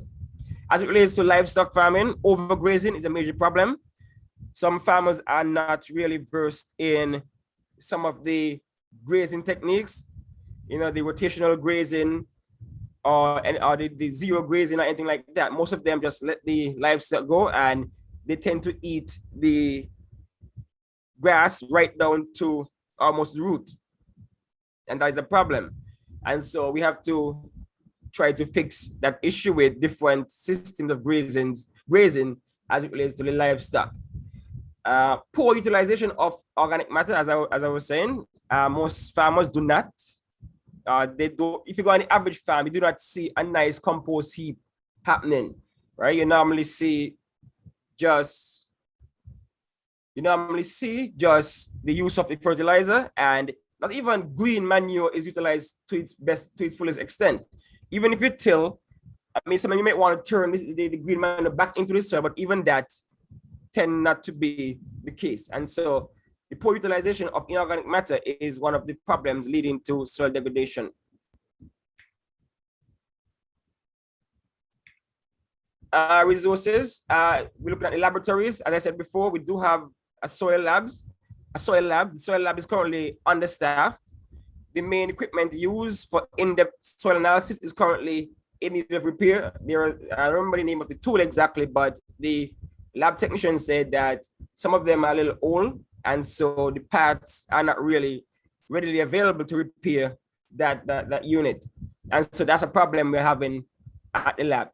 As it relates to livestock farming, overgrazing is a major problem. Some farmers are not really versed in some of the grazing techniques, the rotational grazing or the zero grazing or anything like that. Most of them just let the livestock go, and they tend to eat the grass right down to almost the root. And that is a problem. And so we have to try to fix that issue with different systems of grazing as it relates to the livestock. Poor utilization of organic matter, as I was saying, most farmers do not. They do. If you go on the average farm, you do not see a nice compost heap happening, right? You normally see just the use of the fertilizer, and not even green manure is utilized to its fullest extent. Even if you till, some of you might want to turn the green manure back into the soil, but even that tend not to be the case. And so the poor utilization of inorganic matter is one of the problems leading to soil degradation. Resources, we're looking at the laboratories. As I said before, we do have a soil lab. The soil lab is currently understaffed. The main equipment used for in-depth soil analysis is currently in need of repair. I don't remember the name of the tool exactly, but the lab technician said that some of them are a little old, and so the parts are not really readily available to repair that unit. And so that's a problem we're having at the lab.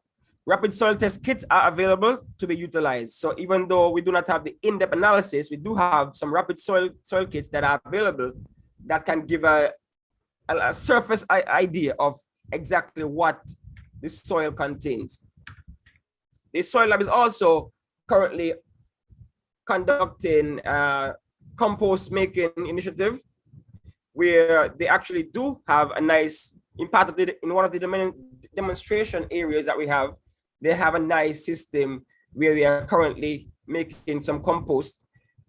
Rapid soil test kits are available to be utilized. So even though we do not have the in-depth analysis, we do have some rapid soil kits that are available that can give a surface idea of exactly what the soil contains. The soil lab is also currently conducting a compost making initiative where they actually do have a nice, in one of the demonstration areas that we have, they have a nice system where they are currently making some compost,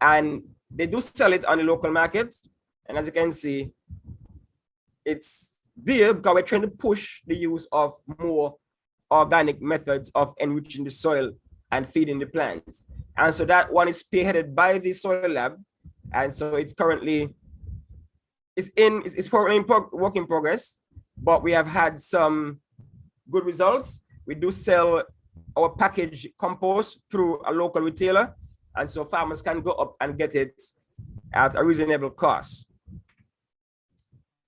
and they do sell it on the local market. And as you can see, it's there because we're trying to push the use of more organic methods of enriching the soil and feeding the plants. And so that one is spearheaded by the soil lab. And so it's currently, it's currently work in progress, but we have had some good results. We do sell our packaged compost through a local retailer. And so farmers can go up and get it at a reasonable cost.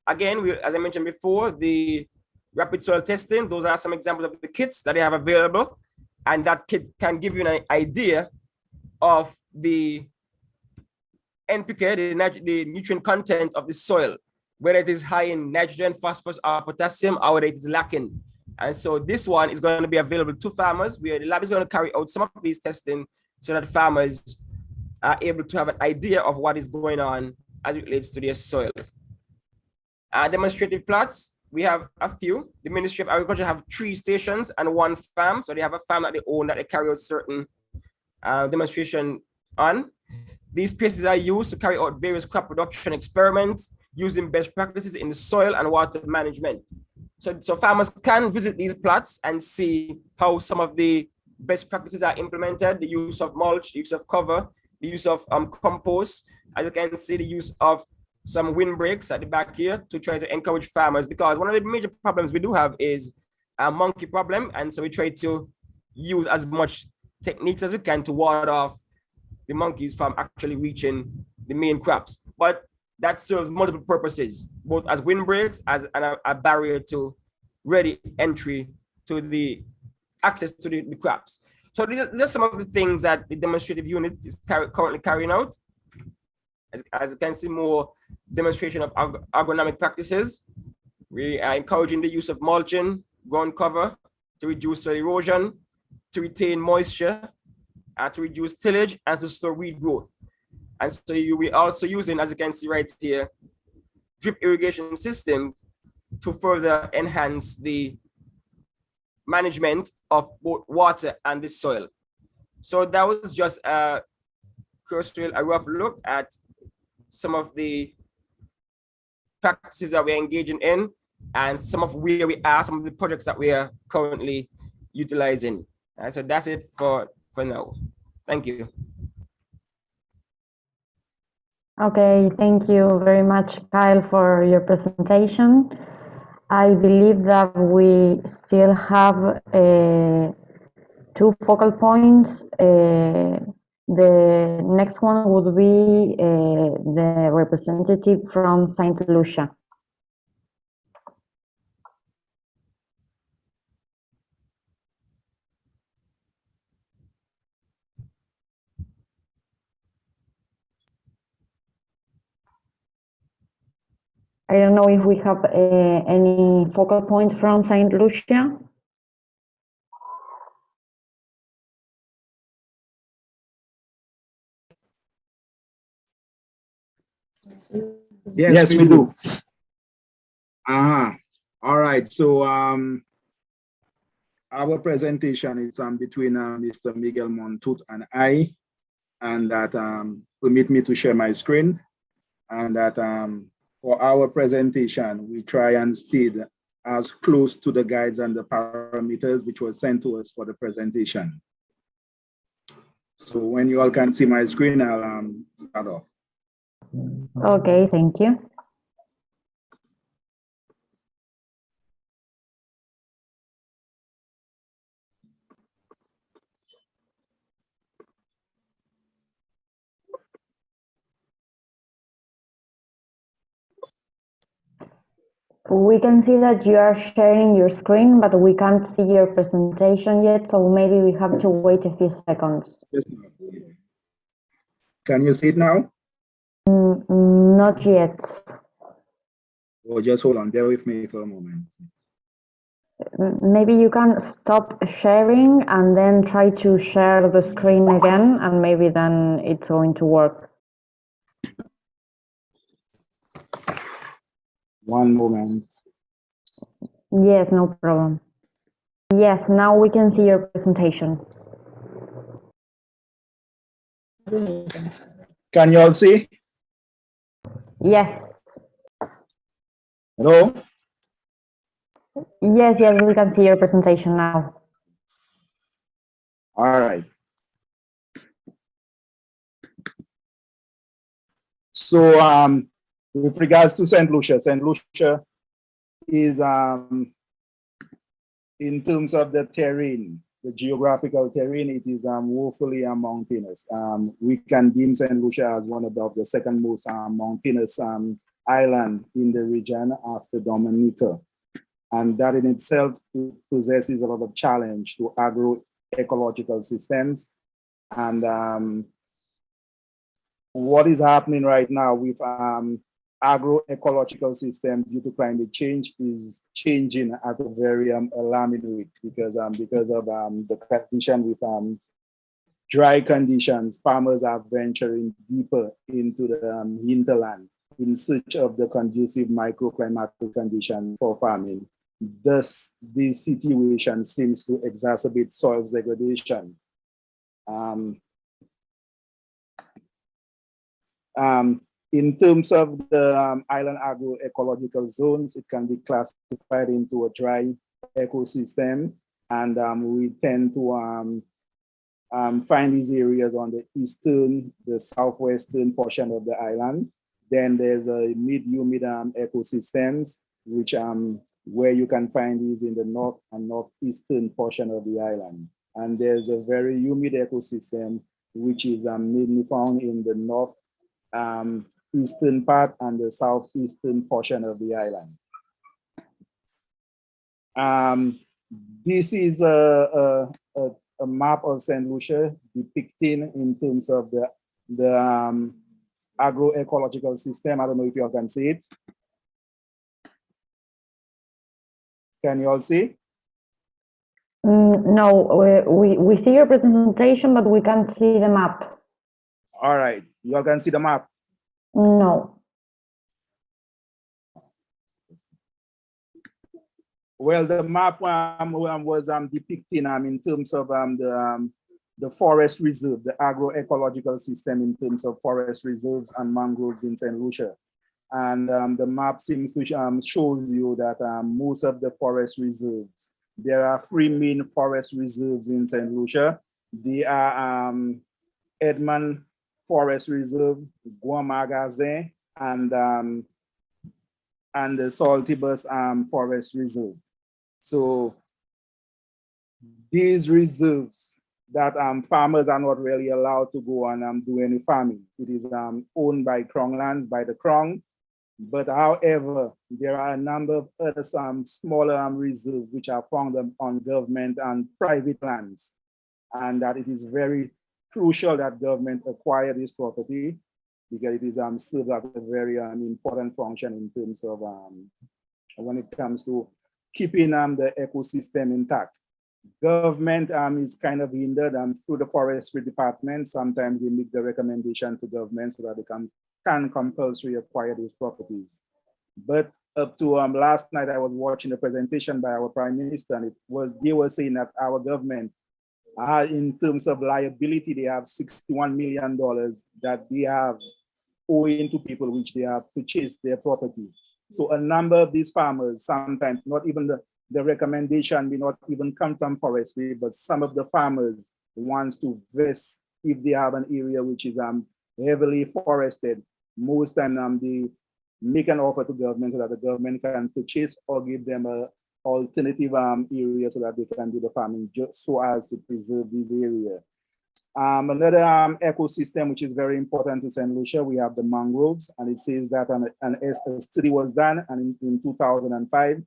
Again, as I mentioned before, the rapid soil testing, those are some examples of the kits that they have available. And that kit can give you an idea of the NPK, the nutrient content of the soil, whether it is high in nitrogen, phosphorus, or potassium, or whether it is lacking. And so this one is going to be available to farmers, where the lab is going to carry out some of these testing so that farmers are able to have an idea of what is going on as it relates to their soil. Demonstrative plots, we have a few. The Ministry of Agriculture have 3 stations and 1 farm. So they have a farm that they own that they carry out certain demonstration on. These spaces are used to carry out various crop production experiments using best practices in the soil and water management. So farmers can visit these plots and see how some of the best practices are implemented, the use of mulch, the use of cover, the use of compost. As you can see, the use of some windbreaks at the back here to try to encourage farmers, because one of the major problems we do have is a monkey problem. And so we try to use as much techniques as we can to ward off the monkeys from actually reaching the main crops. But that serves multiple purposes, both as windbreaks, as a barrier to ready entry to the access to the crops. So these are some of the things that the demonstrative unit is currently carrying out. As you can see, more demonstration of agronomic practices. We are encouraging the use of mulching, ground cover to reduce soil erosion, to retain moisture, to reduce tillage, and to store weed growth. And so we're also using, as you can see right here, drip irrigation systems to further enhance the management of both water and the soil. So that was just a rough look at some of the practices that we're engaging in and some of where we are, some of the projects that we are currently utilizing. So that's it for now. Thank you. Okay, thank you very much, Kyle, for your presentation. I believe that we still have 2 focal points. The next one would be the representative from Saint Lucia. I don't know if we have any focal point from Saint Lucia. Yes, we do. All right. So our presentation is between Mr. Miguel Montut and I, and that permit me to share my screen, and that for our presentation, we try and stay as close to the guides and the parameters which were sent to us for the presentation. So when you all can see my screen, I'll start off. Okay, thank you. We can see that you are sharing your screen, but we can't see your presentation yet, so maybe we have to wait a few seconds. Yes, can you see it now? Not yet. Well, just hold on, bear with me for a moment. Maybe you can stop sharing and then try to share the screen again, and maybe then it's going to work. One moment. Yes, no problem. Yes, now we can see your presentation. Can you all see? Yes, Hello? yes, we can see your presentation now. All right. So with regards to St. Lucia is in terms of the terrain, the geographical terrain, it is woefully mountainous. We can deem St. Lucia as one of the second most mountainous island in the region after Dominica. And that in itself possesses a lot of challenge to agroecological systems. And what is happening right now with agroecological systems due to climate change is changing at a very alarming rate because of the condition with dry conditions. Farmers are venturing deeper into the hinterland in search of the conducive microclimatic conditions for farming. Thus, this situation seems to exacerbate soil degradation. In terms of the island agroecological zones, it can be classified into a dry ecosystem, and we tend to find these areas on the eastern, the southwestern portion of the island. Then there's a mid-humid ecosystems, which where you can find these in the north and northeastern portion of the island. And there's a very humid ecosystem, which is mainly found in the north eastern part and the southeastern portion of the island. This is a map of St. Lucia depicting in terms of the agroecological system. I don't know if you all can see it. Can you all see? No, we see your presentation, but we can't see the map. All right, you all can see the map. No. Well, the map was depicting in terms of the forest reserve, the agroecological system in terms of forest reserves and mangroves in St. Lucia. And the map seems to shows you that most of the forest reserves, there are 3 main forest reserves in St. Lucia. They are Edmond Forest Reserve, Guamagazin, and the Saltibus Forest Reserve. So these reserves that farmers are not really allowed to go and do any farming. It is owned by Crown Lands, by the Crown. But however, there are a number of other smaller reserves which are found on government and private lands. And that it is very crucial that government acquire this property because it is still a very important function in terms of when it comes to keeping the ecosystem intact. Government is kind of hindered through the forestry department. Sometimes they make the recommendation to government so that they can compulsory acquire these properties. But up to last night, I was watching a presentation by our Prime Minister, and they were saying that our government, in terms of liability, they have $61 million that they have owing to people which they have purchased their property. So a number of these farmers, sometimes not even the recommendation may not even come from forestry, but some of the farmers wants to vest if they have an area which is heavily forested. Most time they make an offer to government so that the government can purchase or give them a alternative area so that they can do the farming just so as to preserve this area. Another ecosystem which is very important to St. Lucia, we have the mangroves, and it says that a study was done in 2005,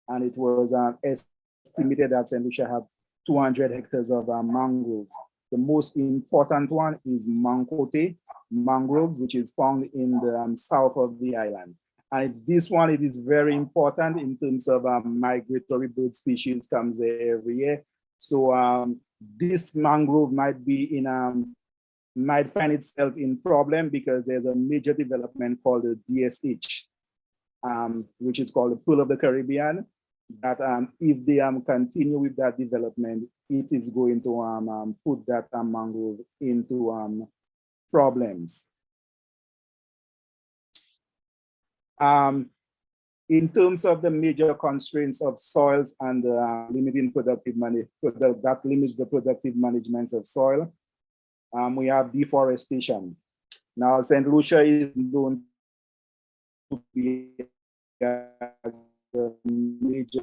and it was estimated that St. Lucia have 200 hectares of mangroves. The most important one is Mancote mangroves, which is found in the south of the island. And this one, it is very important in terms of migratory bird species comes there every year. So this mangrove might be in might find itself in problem because there's a major development called the DSH, which is called the Pearl of the Caribbean. That if they continue with that development, it is going to put that mangrove into problems. In terms of the major constraints of soils and limiting productive that limits the productive management of soil, we have deforestation. Now, St. Lucia is known to be a major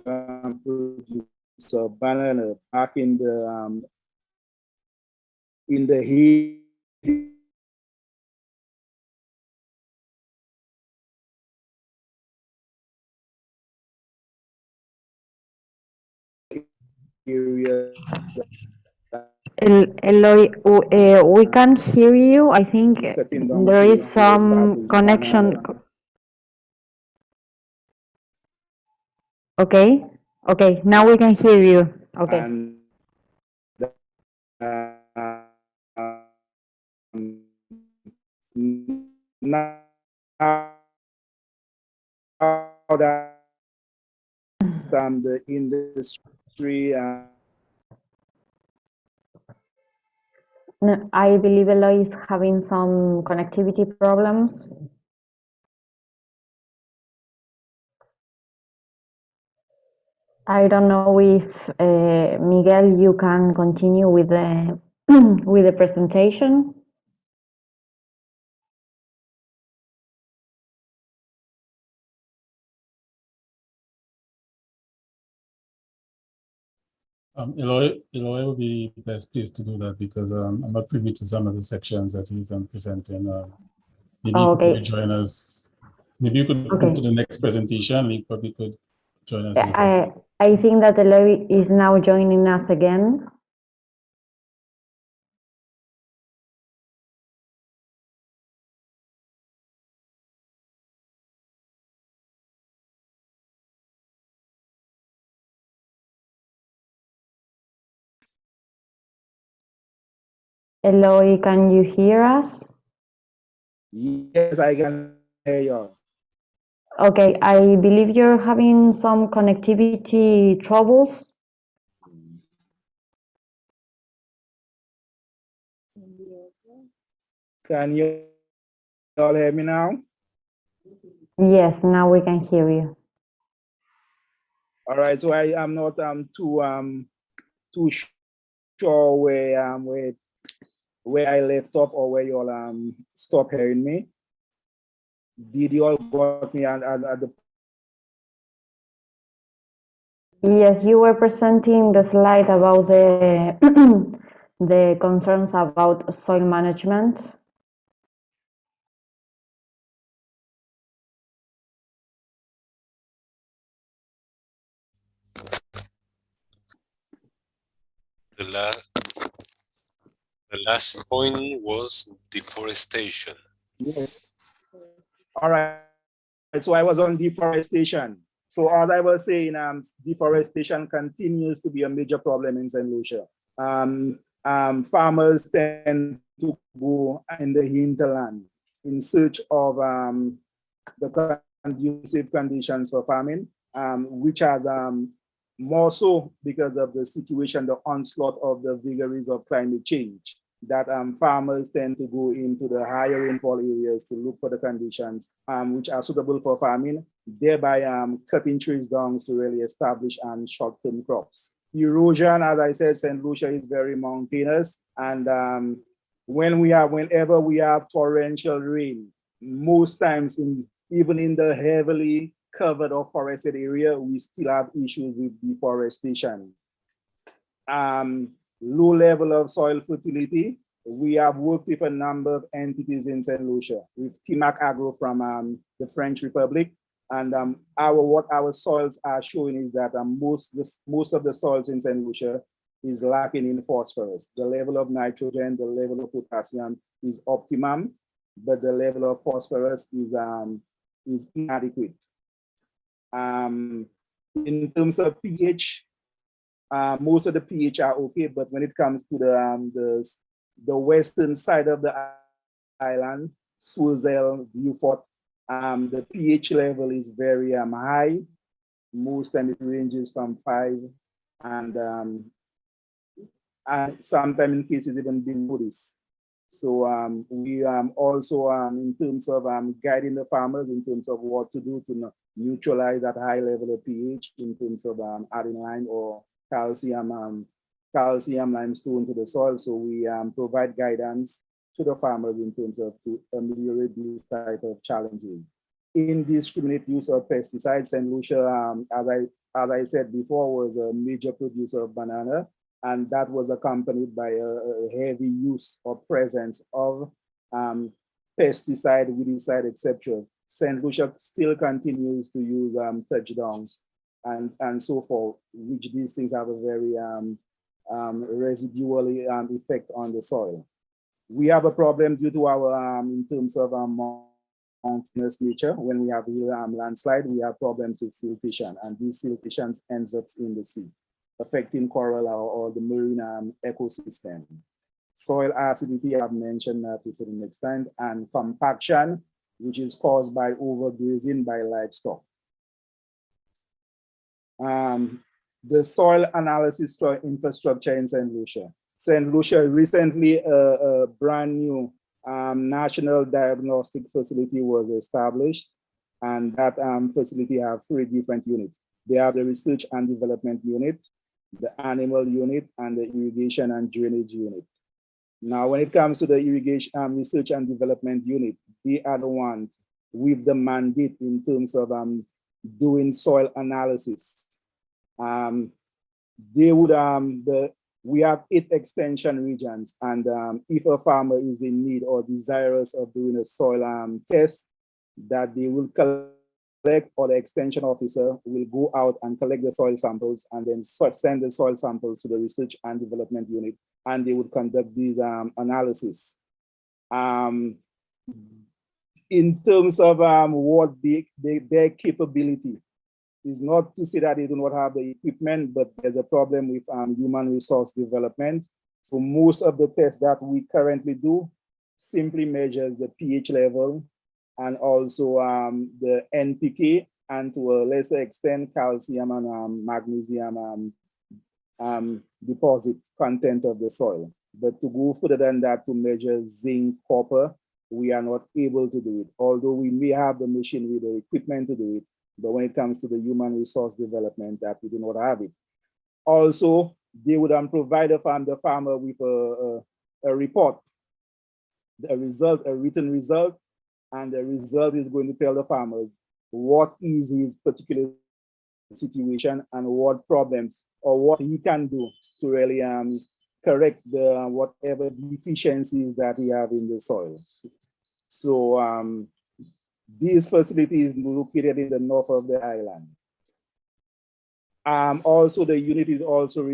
producer of banana back in the heat area. Eloy, we can't hear you. I think Cutting down there is trees to some establish connection. banana. Okay, okay, now we can hear you. Okay. And now that the industry No, I believe Eloy is having some connectivity problems. I don't know if Miguel, you can continue with the with the presentation. Eloy will be best placed to do that because I'm not privy to some of the sections that he's presenting. Maybe you could rejoin us. Maybe you could move to the next presentation. We probably could join us later. I think that Eloy is now joining us again. Eloy, can you hear us? Yes, I can hear you. Okay, I believe you're having some connectivity troubles. Can you all hear me now? Yes, now we can hear you. All right, so I am not too sure where I left off or where you all stop hearing me. Did you all got me at the Yes, you were presenting the slide about the the concerns about soil management. The last point was deforestation. Yes. All right. So I was on deforestation. So as I was saying, deforestation continues to be a major problem in St. Lucia. Farmers tend to go in the hinterland in search of the conducive conditions for farming, which has more so because of the situation, the onslaught of the vagaries of climate change, that farmers tend to go into the higher rainfall areas to look for the conditions which are suitable for farming, thereby cutting trees down to really establish short-term crops. Erosion, as I said, St. Lucia is very mountainous, and whenever we have torrential rain, most times even in the heavily covered or forested area, we still have issues with deforestation. Low level of soil fertility. We have worked with a number of entities in St. Lucia, with Timac Agro from the French Republic. And what our soils are showing is that most of the soils in St. Lucia is lacking in phosphorus. The level of nitrogen, the level of potassium is optimum, but the level of phosphorus is is inadequate. In terms of pH, most of the pH are okay, but when it comes to the western side of the island, Swurzel, Beaufort, the pH level is very high. Most time it ranges from 5 and sometimes in cases even below this. So we also in terms of guiding the farmers in terms of what to do to neutralize that high level of pH in terms of adding lime or calcium limestone to the soil. So we provide guidance to the farmers in terms of to ameliorate these type of challenges. Indiscriminate use of pesticides. St. Lucia, as I said before, was a major producer of banana, and that was accompanied by a heavy use or presence of pesticide, weedicide, etc. St. Lucia still continues to use touchdowns and so forth, which these things have a very residual effect on the soil. We have a problem due to our, in terms of mountainous nature. When we have landslide, we have problems with siltation, and these siltations ends up in the sea, affecting coral or the marine ecosystem. Soil acidity, I've mentioned that to a certain extent, and compaction, which is caused by overgrazing by livestock. The soil analysis infrastructure in St. Lucia. St. Lucia recently, a brand new national diagnostic facility was established, and that facility have 3 different units. They have the research and development unit, the animal unit, and the irrigation and drainage unit. Now, when it comes to the irrigation research and development unit, they are the ones with the mandate in terms of doing soil analysis. They would we have 8 extension regions, and if a farmer is in need or desirous of doing a soil test, that they will collect, or the extension officer will go out and collect the soil samples and then send the soil samples to the research and development unit, and they would conduct these analysis. In terms of what their capability is, not to say that they do not have the equipment, but there's a problem with human resource development. So most of the tests that we currently do simply measures the pH level and also the NPK, and to a lesser extent, calcium and magnesium deposit content of the soil. But to go further than that, to measure zinc, copper, we are not able to do it. Although we may have the machinery, the equipment to do it, but when it comes to the human resource development, that we do not have it. Also, they would provide the farmer with a report, a result, a written result, and the result is going to tell the farmers what is his particular situation and what problems or what he can do to really correct the whatever deficiencies that he have in the soil. So this facility is located in the north of the island. Also, the unit is also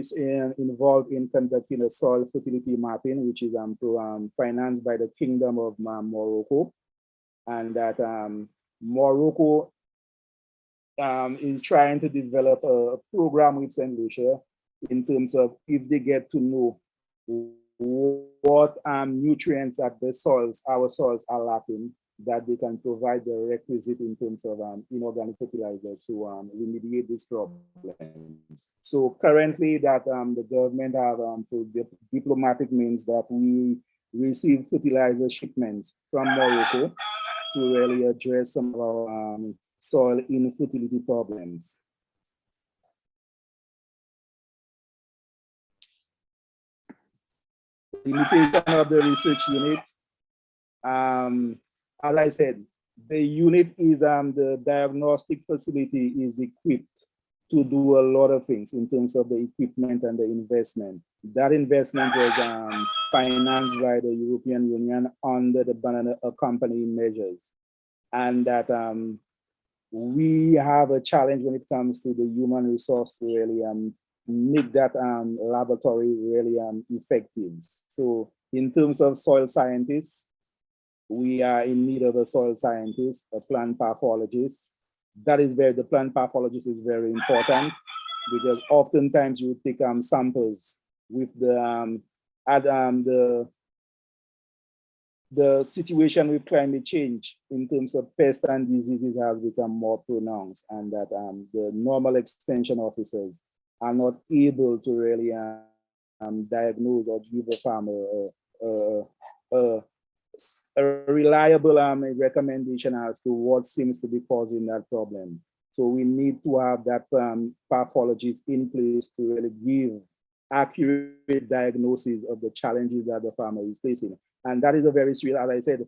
involved in conducting a soil fertility mapping, which is financed by the Kingdom of Morocco, and that Morocco is trying to develop a program with St. Lucia in terms of if they get to know what nutrients that our soils are lacking, that they can provide the requisite in terms of inorganic fertilizers to remediate this problem. So currently that the government have through diplomatic means that we receive fertilizer shipments from Morocco to really address some of our soil infertility problems. Limitation of the research unit. As I said, the unit is the diagnostic facility is equipped to do a lot of things in terms of the equipment and the investment. That investment was financed by the European Union under the banana accompanying measures, and that we have a challenge when it comes to the human resource to really make that laboratory really effective. So in terms of soil scientists, we are in need of a soil scientist, a plant pathologist. The plant pathologist is very important because oftentimes you take samples with the situation with climate change in terms of pests and diseases has become more pronounced, and that the normal extension officers are not able to really diagnose or give a farmer a reliable recommendation as to what seems to be causing that problem. So we need to have that pathologist in place to really give accurate diagnosis of the challenges that the farmer is facing. And that is a very serious, as I said,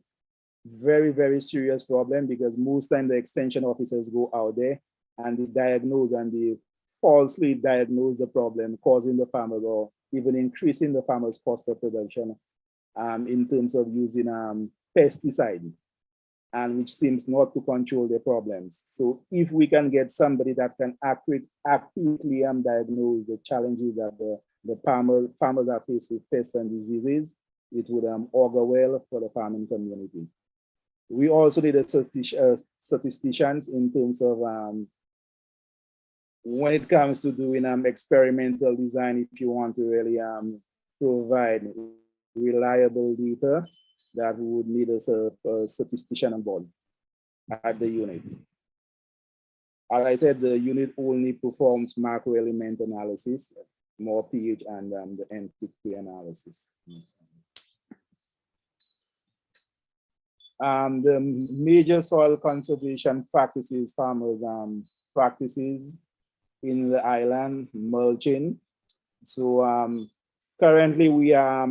very, very serious problem, because most time the extension officers go out there and they diagnose and they falsely diagnose the problem, causing the farmers or even increasing the farmers' cost of production in terms of using pesticide, and which seems not to control the problems. So if we can get somebody that can accurately diagnose the challenges that the farmers are facing with pests and diseases, it would augur well for the farming community. We also need a statisticians in terms of when it comes to doing experimental design, if you want to really provide reliable data, that we would need a statistician on board at the unit. As I said, the unit only performs macro element analysis, more pH and the NPK analysis. The major soil conservation practices, farmers practices in the island, mulching. So currently we have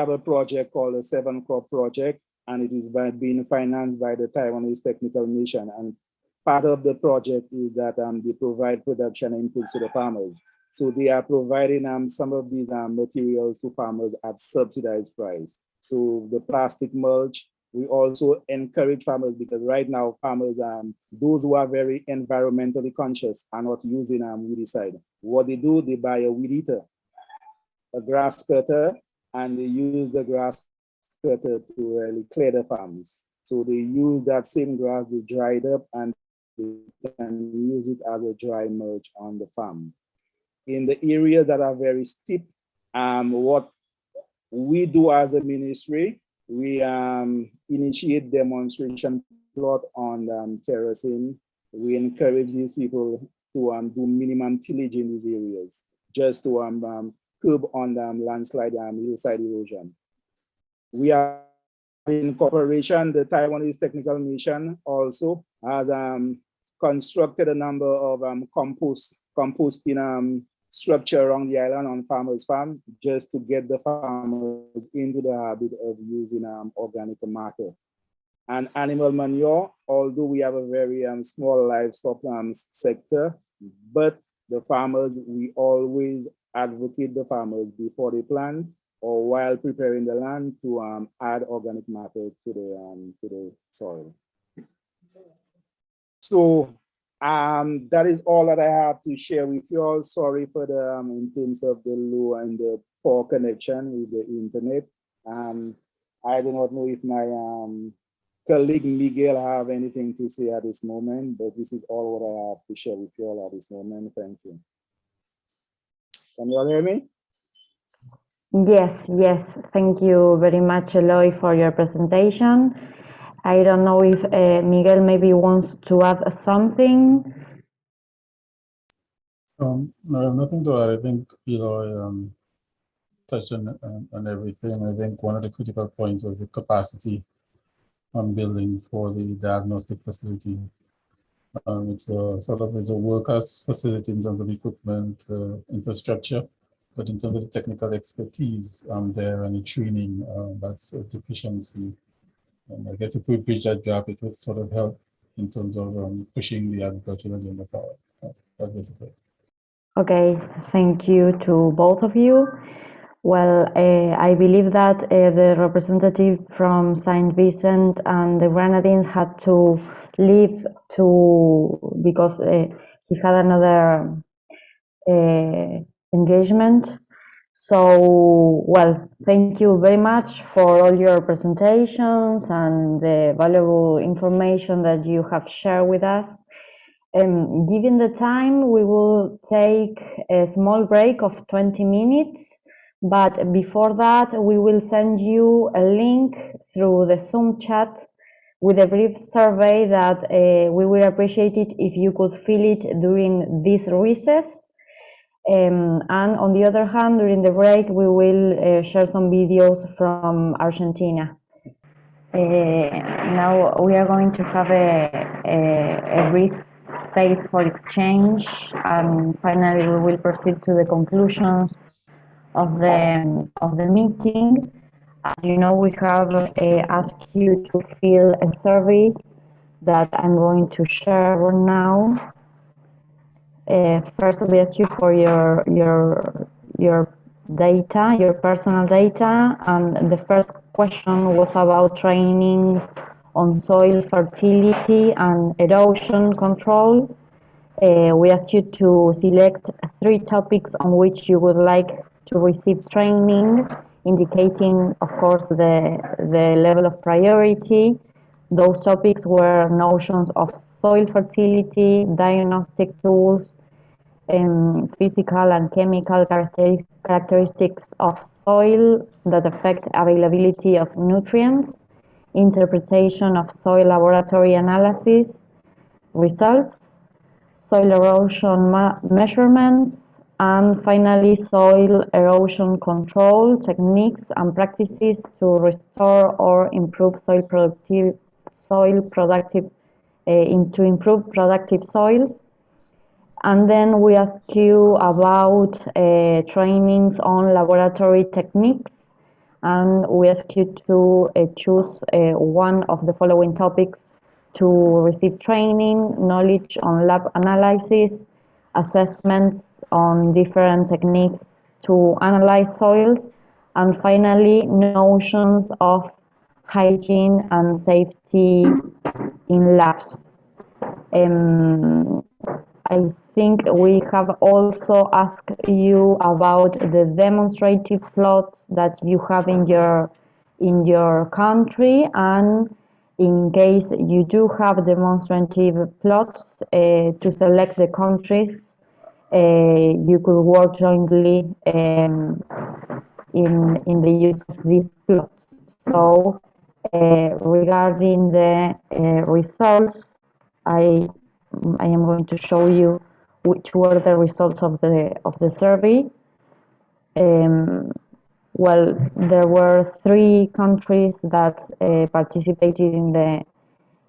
a project called the 7-Crop Project, and it is being financed by the Taiwanese Technical Mission. And part of the project is that they provide production inputs to the farmers. So they are providing some of these materials to farmers at subsidized price. So the plastic mulch, we also encourage farmers, because right now farmers, those who are very environmentally conscious, are not using weedicide. What they do, they buy a weed eater, a grass cutter, and they use the grass cutter to really clear the farms. So they use that same grass, they dry it up, and they can use it as a dry mulch on the farm. In the areas that are very steep, what we do as a ministry, we initiate demonstration plot on terracing. We encourage these people to do minimum tillage in these areas, just to curb on landslide and hillside erosion. We are in cooperation, the Taiwanese Technical Mission also has constructed a number of composting structure around the island on farmers' farm, just to get the farmers into the habit of using organic matter. And animal manure, although we have a very small livestock sector, but the farmers, we always advocate the farmers before they plant or while preparing the land to add organic matter to the soil. So that is all that I have to share with you all. Sorry for the in terms of the low and the poor connection with the internet. I do not know if my colleague Miguel have anything to say at this moment, but this is all what I have to share with you all at this moment. Thank you. Can you all hear me? Yes, yes. Thank you very much, Eloy, for your presentation. I don't know if Miguel maybe wants to add something. No, nothing to add. I think Eloy touched on everything. I think one of the critical points was the capacity building for the diagnostic facility. It's a sort of a workers' facility in terms of equipment, infrastructure, but in terms of the technical expertise there and the training, that's a deficiency. And I guess if we bridge that gap, it would sort of help in terms of pushing the agricultural agenda forward. That's basically it. Okay, thank you to both of you. Well, I believe that the representative from Saint Vincent and the Grenadines had to leave because he had another engagement. So, well, thank you very much for all your presentations and the valuable information that you have shared with us. Given the time, we will take a small break of 20 minutes, but before that, we will send you a link through the Zoom chat with a brief survey that we will appreciate it if you could fill it during this recess. And on the other hand, during the break, we will share some videos from Argentina. Now we are going to have a brief space for exchange, and finally we will proceed to the conclusions of the meeting. As you know, we have asked you to fill a survey that I'm going to share right now. First, we ask you for your data, your personal data, and the first question was about training on soil fertility and erosion control. We asked you to select 3 topics on which you would like to receive training, indicating, of course, the level of priority. Those topics were notions of soil fertility, diagnostic tools, physical and chemical characteristics of soil that affect availability of nutrients, interpretation of soil laboratory analysis results, soil erosion measurements, and finally soil erosion control techniques and practices to restore or improve to improve productive soils. And then we ask you about trainings on laboratory techniques, and we ask you to choose one of the following topics to receive training: knowledge on lab analysis, assessments on different techniques to analyze soils, and finally notions of hygiene and safety in labs. I think we have also asked you about the demonstrative plots that you have in your country, and in case you do have demonstrative plots, to select the countries you could work jointly in the use of these plots. So regarding the results, I am going to show you which were the results of the survey. Well, there were 3 countries that participated in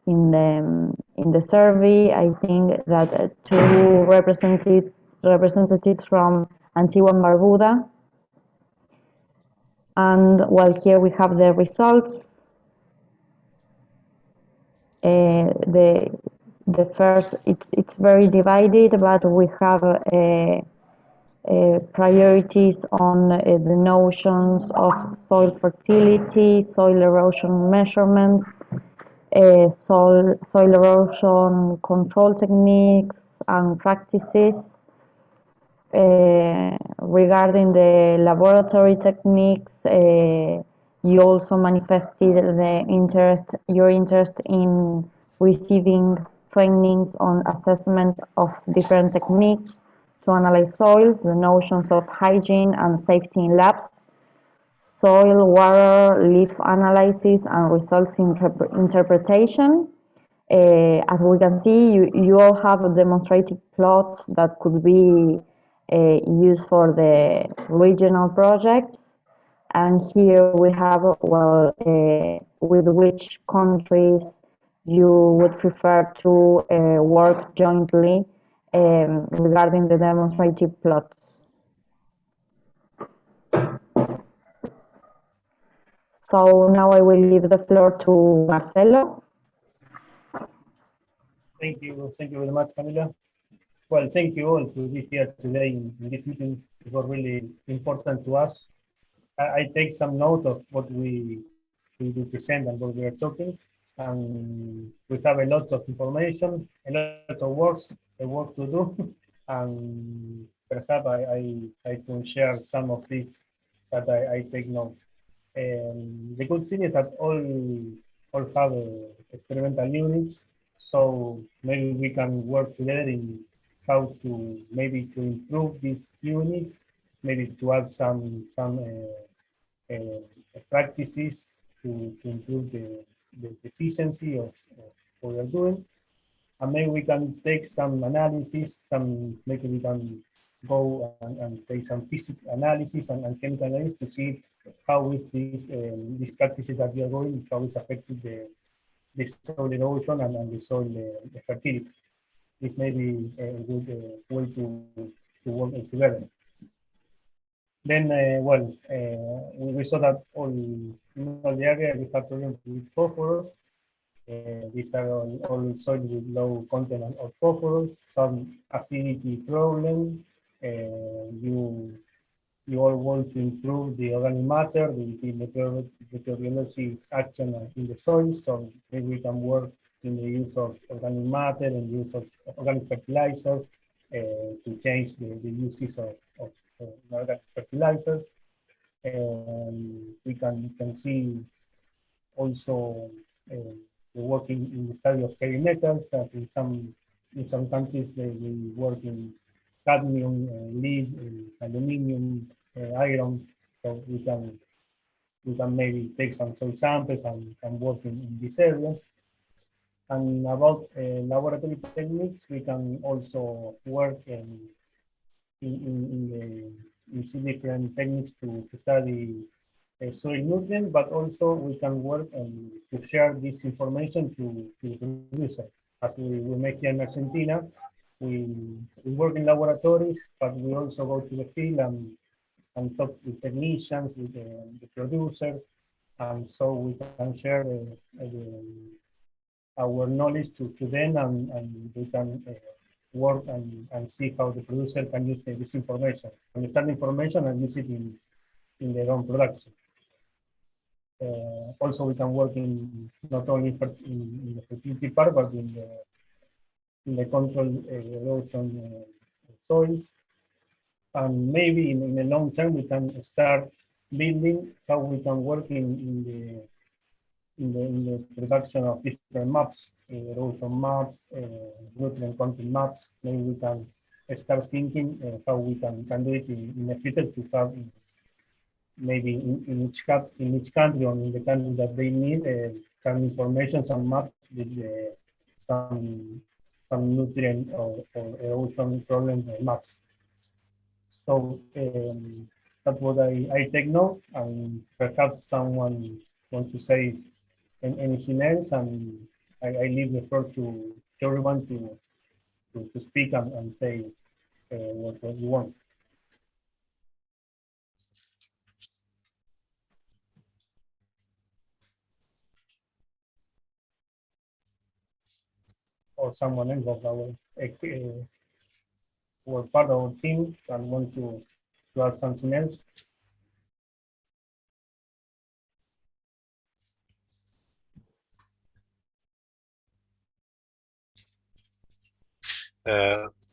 the survey. I think that 2 representatives from Antigua and Barbuda. And well, here we have the results. The first, it's very divided, but we have priorities on the notions of soil fertility, soil erosion measurements, soil erosion control techniques and practices. Regarding the laboratory techniques, you also manifested your interest in receiving trainings on assessment of different techniques to analyze soils, the notions of hygiene and safety in labs, soil, water, leaf analysis, and results interpretation. As we can see, you all have demonstrated plots that could be used for the regional project. And here we have, well, with which countries you would prefer to work jointly regarding the demonstrative plots. So now I will leave the floor to Marcelo. Thank you very much, Camila. Well, thank you all to be here today in this meeting. It was really important to us. I take some note of what we will present and what we are talking. And we have a lot of information, a lot of work to do. perhaps I can share some of these that I take note. The good thing is that all have experimental units, so maybe we can work together in how to maybe to improve this unit, maybe to add some practices to improve the efficiency of what we're doing. And maybe we can take some analysis, maybe we can go and take some physics analysis and chemical analysis to see how is these practices that we are doing, how is affecting the soil erosion and the soil fertility. This may be a good way to work together. Then, we saw that in all the area we have problems with phosphorus. These are all soil with low content of phosphorus, some acidity problem. You all want to improve the organic matter, the meteorology action in the soil, so maybe we can work in the use of organic matter and use of organic fertilizers to change the uses of organic fertilizers. And we can see also working in the study of heavy metals that in some countries they work in cadmium, lead, aluminium, iron. So we can maybe take some soil samples and work in these areas. And about laboratory techniques, we can also work in some different techniques to study soil nutrients, but also we can work to share this information to the producer. As we make here in Argentina, we work in laboratories, but we also go to the field and talk with technicians, with the producers, and so we can share our knowledge to them, and we can work and see how the producer can use this information, understand information and use it in their own production. Also, we can work in not only in the fertility part, but in the control erosion soils. And maybe in the long term, we can start building how we can work in the production of different maps, erosion maps, nutrient content maps. Maybe we can start thinking how we can do it in the future to have maybe in each country or in the country that they need some information, some maps with some nutrient or erosion problem maps. So that's what I take note, and perhaps someone wants to say anything else, and I leave the floor to everyone to speak and say what you want. Or someone else of our who are part of our team and want to add something else.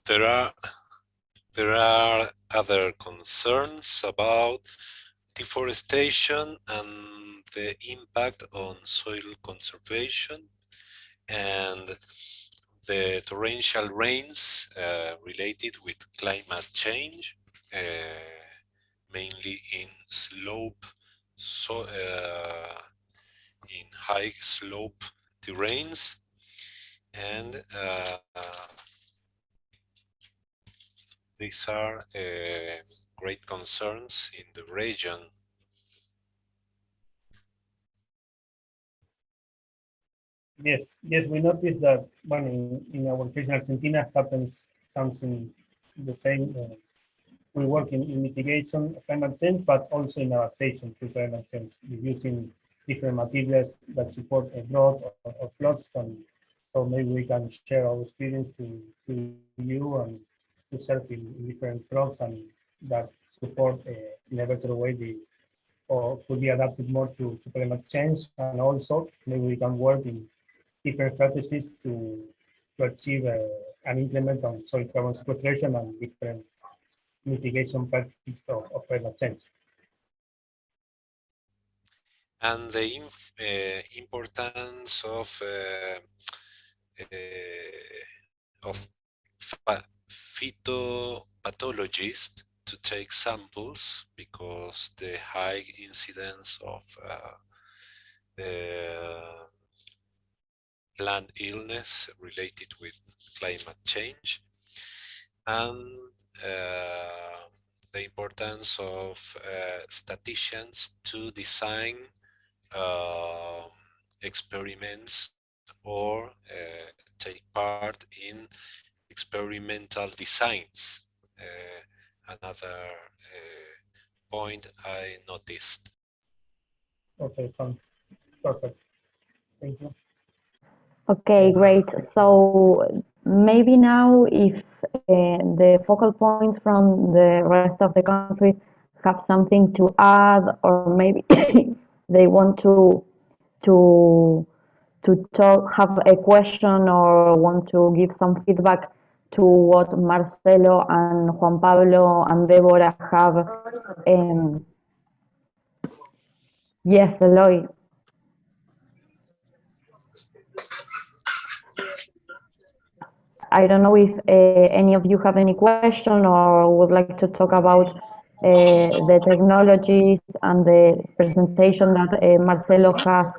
There are other concerns about deforestation and the impact on soil conservation and the torrential rains related with climate change, mainly in high slope terrains, and these are great concerns in the region. Yes, we noticed that when in our case in Argentina happens something the same. We work in mitigation of climate change, but also in adaptation to climate change, using different materials that support a drought or floods. And so maybe we can share our experience to you and to serve in different crops and that support in a better way or could be adapted more to climate change. And also maybe we can work in different strategies to achieve and implement on soil carbon sequestration and different mitigation practices of climate change. And the importance of phytopathologists to take samples, because the high incidence of plant illness related with climate change, and the importance of statisticians to design experiments or take part in experimental designs. Another point I noticed. Okay, fine. Perfect. Thank you. Okay, great. So maybe now if the focal points from the rest of the countries have something to add, or maybe they want to talk, have a question, or want to give some feedback to what Marcelo and Juan Pablo and Deborah have. Yes, Eloy. I don't know if any of you have any question or would like to talk about the technologies and the presentation that Marcelo has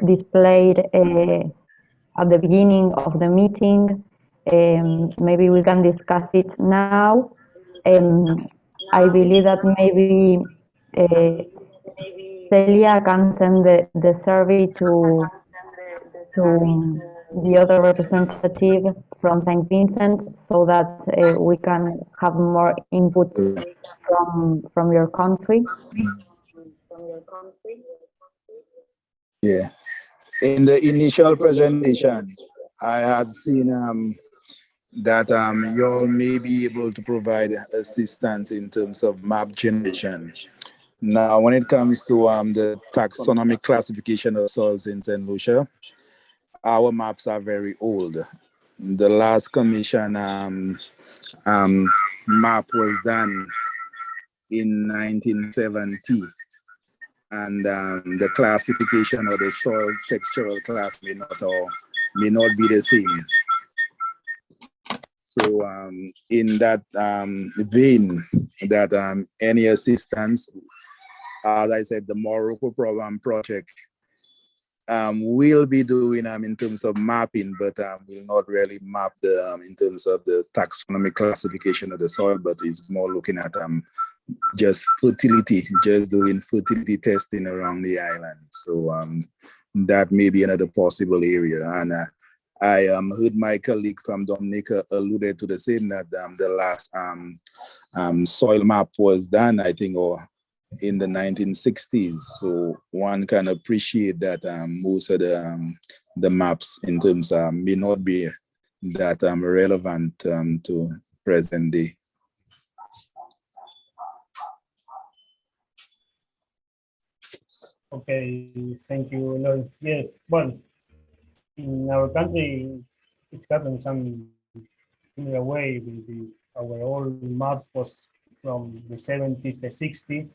displayed at the beginning of the meeting. Maybe we can discuss it now. I believe that maybe Celia can send the survey to the other representative from St. Vincent so that we can have more input from your country. Yeah. In the initial presentation, I had seen that you all may be able to provide assistance in terms of map generation. Now, when it comes to the taxonomic classification of soils in St. Lucia, our maps are very old. The last commission map was done in 1970, and the classification of the soil textural class may not be the same. So in that vein, that any assistance, as I said, the Morocco program project will be doing in terms of mapping, but will not really map the in terms of the taxonomic classification of the soil, but it's more looking at just fertility, just doing fertility testing around the island. So that may be another possible area. And I heard my colleague from Dominica alluded to the same, that the last soil map was done, I think, or in the 1960s. So one can appreciate that most of the maps in terms may not be that relevant to present day. Okay, thank you, Eloy. Yes, well, in our country, it's happened some similar way. Our old maps was from the 70s, the 60s,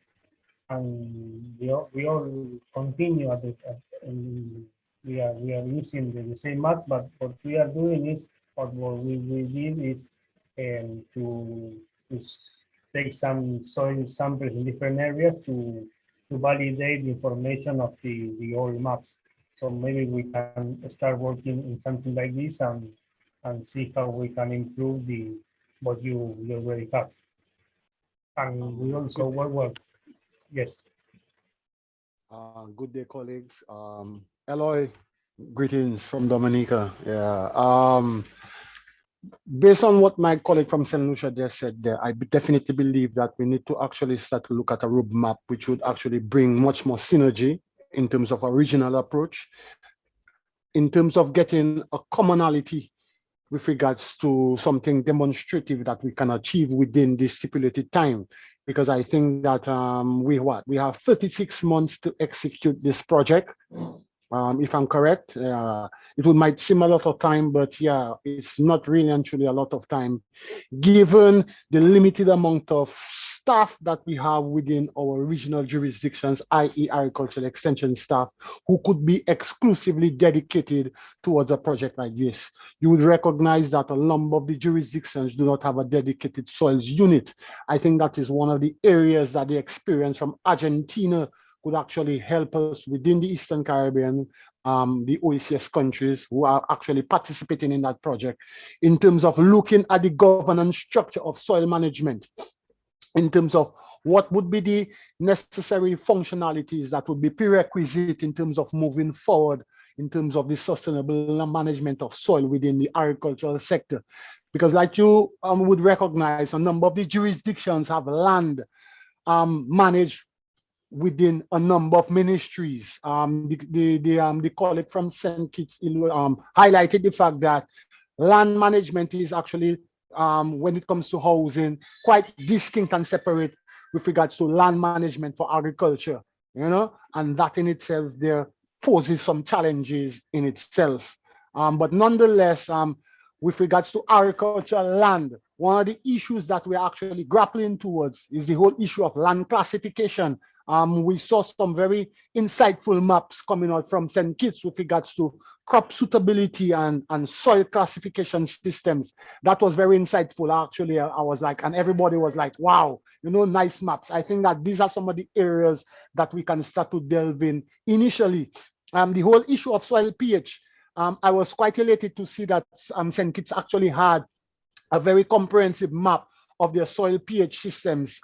and we all continue we are using the same map, but what we are doing is, what we did is to take some soil samples in different areas to validate the information of the old maps. So maybe we can start working in something like this and see how we can improve what you already have. And we also work well. Yes. Good day, colleagues. Eloy, greetings from Dominica. Yeah. Based on what my colleague from St. Lucia just said there, I definitely believe that we need to actually start to look at a roadmap which would actually bring much more synergy in terms of a regional approach, in terms of getting a commonality with regards to something demonstrative that we can achieve within this stipulated time. Because I think that we have 36 months to execute this project. if I'm correct. It might seem a lot of time, but yeah, it's not really and truly a lot of time, given the limited amount of staff that we have within our regional jurisdictions, i.e. agricultural extension staff, who could be exclusively dedicated towards a project like this. You would recognize that a number of the jurisdictions do not have a dedicated soils unit. I think that is one of the areas that the experience from Argentina could actually help us within the Eastern Caribbean, the OECS countries who are actually participating in that project, in terms of looking at the governance structure of soil management, in terms of what would be the necessary functionalities that would be prerequisite in terms of moving forward in terms of the sustainable management of soil within the agricultural sector. Because like you would recognize, a number of the jurisdictions have land managed within a number of ministries. The colleague from St. Kitts highlighted the fact that land management is actually, when it comes to housing, quite distinct and separate with regards to land management for agriculture, and that in itself there poses some challenges in itself. But nonetheless, with regards to agricultural land, one of the issues that we're actually grappling towards is the whole issue of land classification. We saw some very insightful maps coming out from St. Kitts with regards to crop suitability and soil classification systems. That was very insightful, actually. I was like, and everybody was like, wow, nice maps. I think that these are some of the areas that we can start to delve in initially. The whole issue of soil pH, I was quite elated to see that St. Kitts actually had a very comprehensive map of their soil pH systems,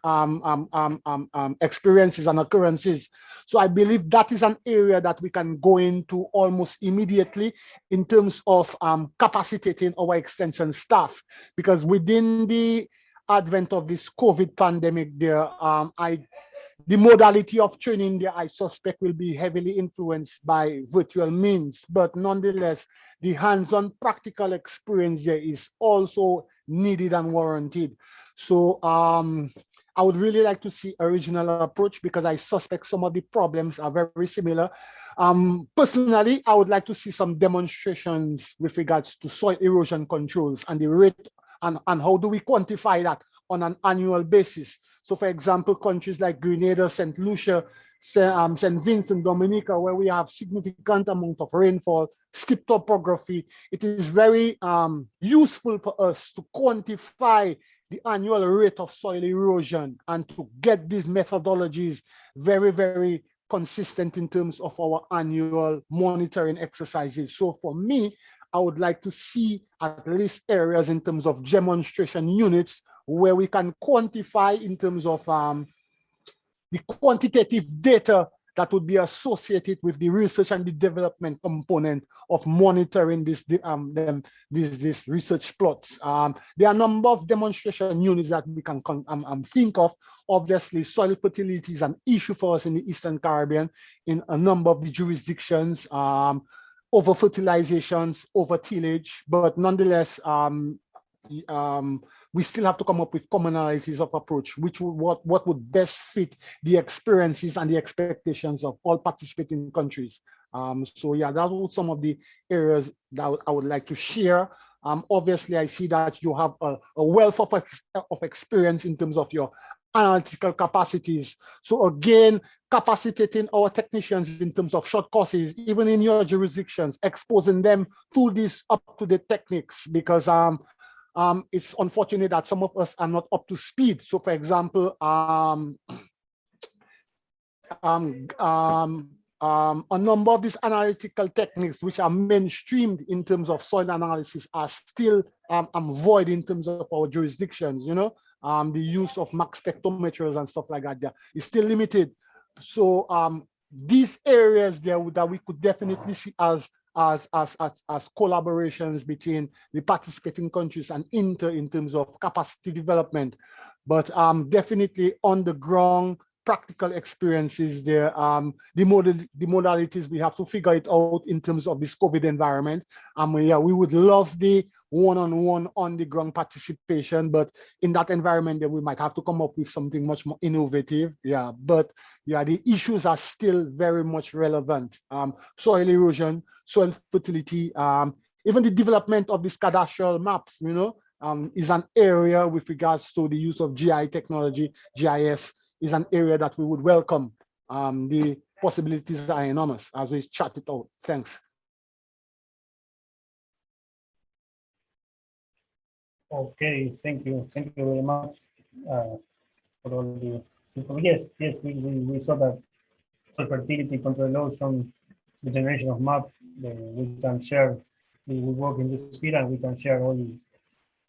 experiences and occurrences. So I believe that is an area that we can go into almost immediately in terms of capacitating our extension staff, because within the advent of this COVID pandemic, the modality of training there, I suspect, will be heavily influenced by virtual means. But nonetheless, the hands-on practical experience there is also needed and warranted. So I would really like to see a regional approach, because I suspect some of the problems are very similar. Personally, I would like to see some demonstrations with regards to soil erosion controls and the rate, and how do we quantify that on an annual basis. So for example, countries like Grenada, St. Lucia, St. Vincent, Dominica, where we have significant amount of rainfall, steep topography, it is very useful for us to quantify the annual rate of soil erosion and to get these methodologies very, very consistent in terms of our annual monitoring exercises. So for me, I would like to see at least areas in terms of demonstration units where we can quantify in terms of the quantitative data that would be associated with the research and the development component of monitoring these research plots. There are a number of demonstration units that we can think of. Obviously, soil fertility is an issue for us in the Eastern Caribbean in a number of the jurisdictions. Over fertilizations, over tillage, but nonetheless, we still have to come up with commonalities of approach, which what would best fit the experiences and the expectations of all participating countries. So yeah, that was some of the areas that I would like to share. Obviously, I see that you have a wealth of experience in terms of your analytical capacities. So again, capacitating our technicians in terms of short courses, even in your jurisdictions, exposing them to these up-to-date techniques, because it's unfortunate that some of us are not up to speed. So for example, a number of these analytical techniques which are mainstreamed in terms of soil analysis are still void in terms of our jurisdictions. The use of mass spectrometers and stuff like that there is still limited. So these areas there that we could definitely see as collaborations between the participating countries and in terms of capacity development. But definitely on the ground, practical experiences there. The modalities, we have to figure it out in terms of this COVID environment. Yeah, we would love the one-on-one on the ground participation, but in that environment, then we might have to come up with something much more innovative. Yeah, but yeah, the issues are still very much relevant. Soil erosion, soil fertility, even the development of these cadastral maps, is an area with regards to the use of GI technology. GIS is an area that we would welcome. The possibilities are enormous as we chat it out. Thanks. Okay, thank you. Thank you very much for all the yes, we saw that fertility control laws on the generation of map. We can share, we work in this field and we can share all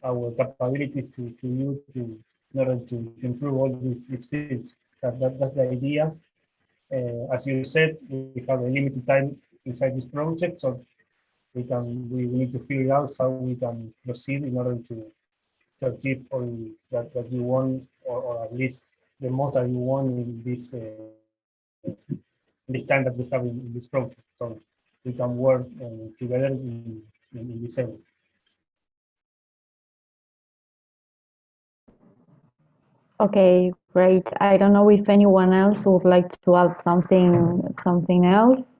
our capabilities to you in order to improve all these fields. That's the idea. As you said, we have a limited time inside this project, so we need to figure out how we can proceed in order to achieve all that you want, or at least the most that you want in this time that we have in this project. So we can work together in this area. Okay, great. I don't know if anyone else would like to add something else.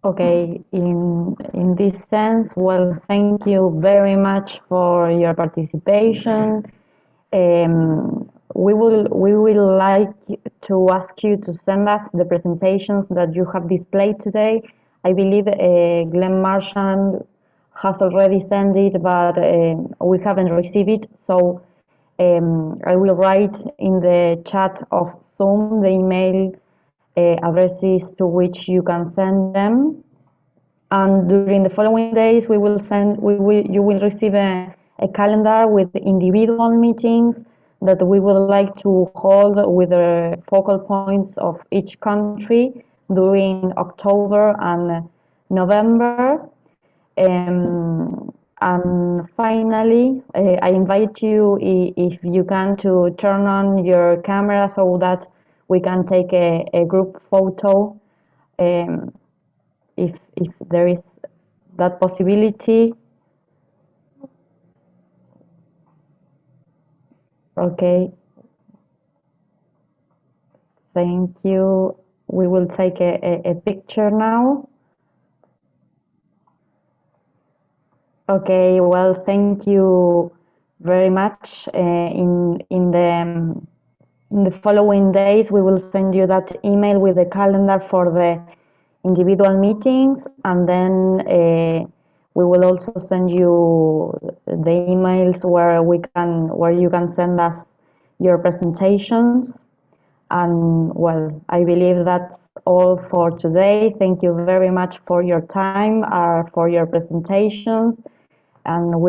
Okay, in this sense, well, thank you very much for your participation. We will like to ask you to send us the presentations that you have displayed today. I believe Glenn Marshall has already sent it, but we haven't received it. So I will write in the chat of Zoom the email addresses to which you can send them. And during the following days, you will receive a calendar with individual meetings that we would like to hold with the focal points of each country during October and November. And finally, I invite you, if you can, to turn on your camera so that we can take a group photo. If there is that possibility. Okay. Thank you. We will take a picture now. Okay, well, thank you very much. In the following days, we will send you that email with the calendar for the individual meetings, and then we will also send you the emails where you can send us your presentations. And well, I believe that's all for today. Thank you very much for your time, for your presentations, and we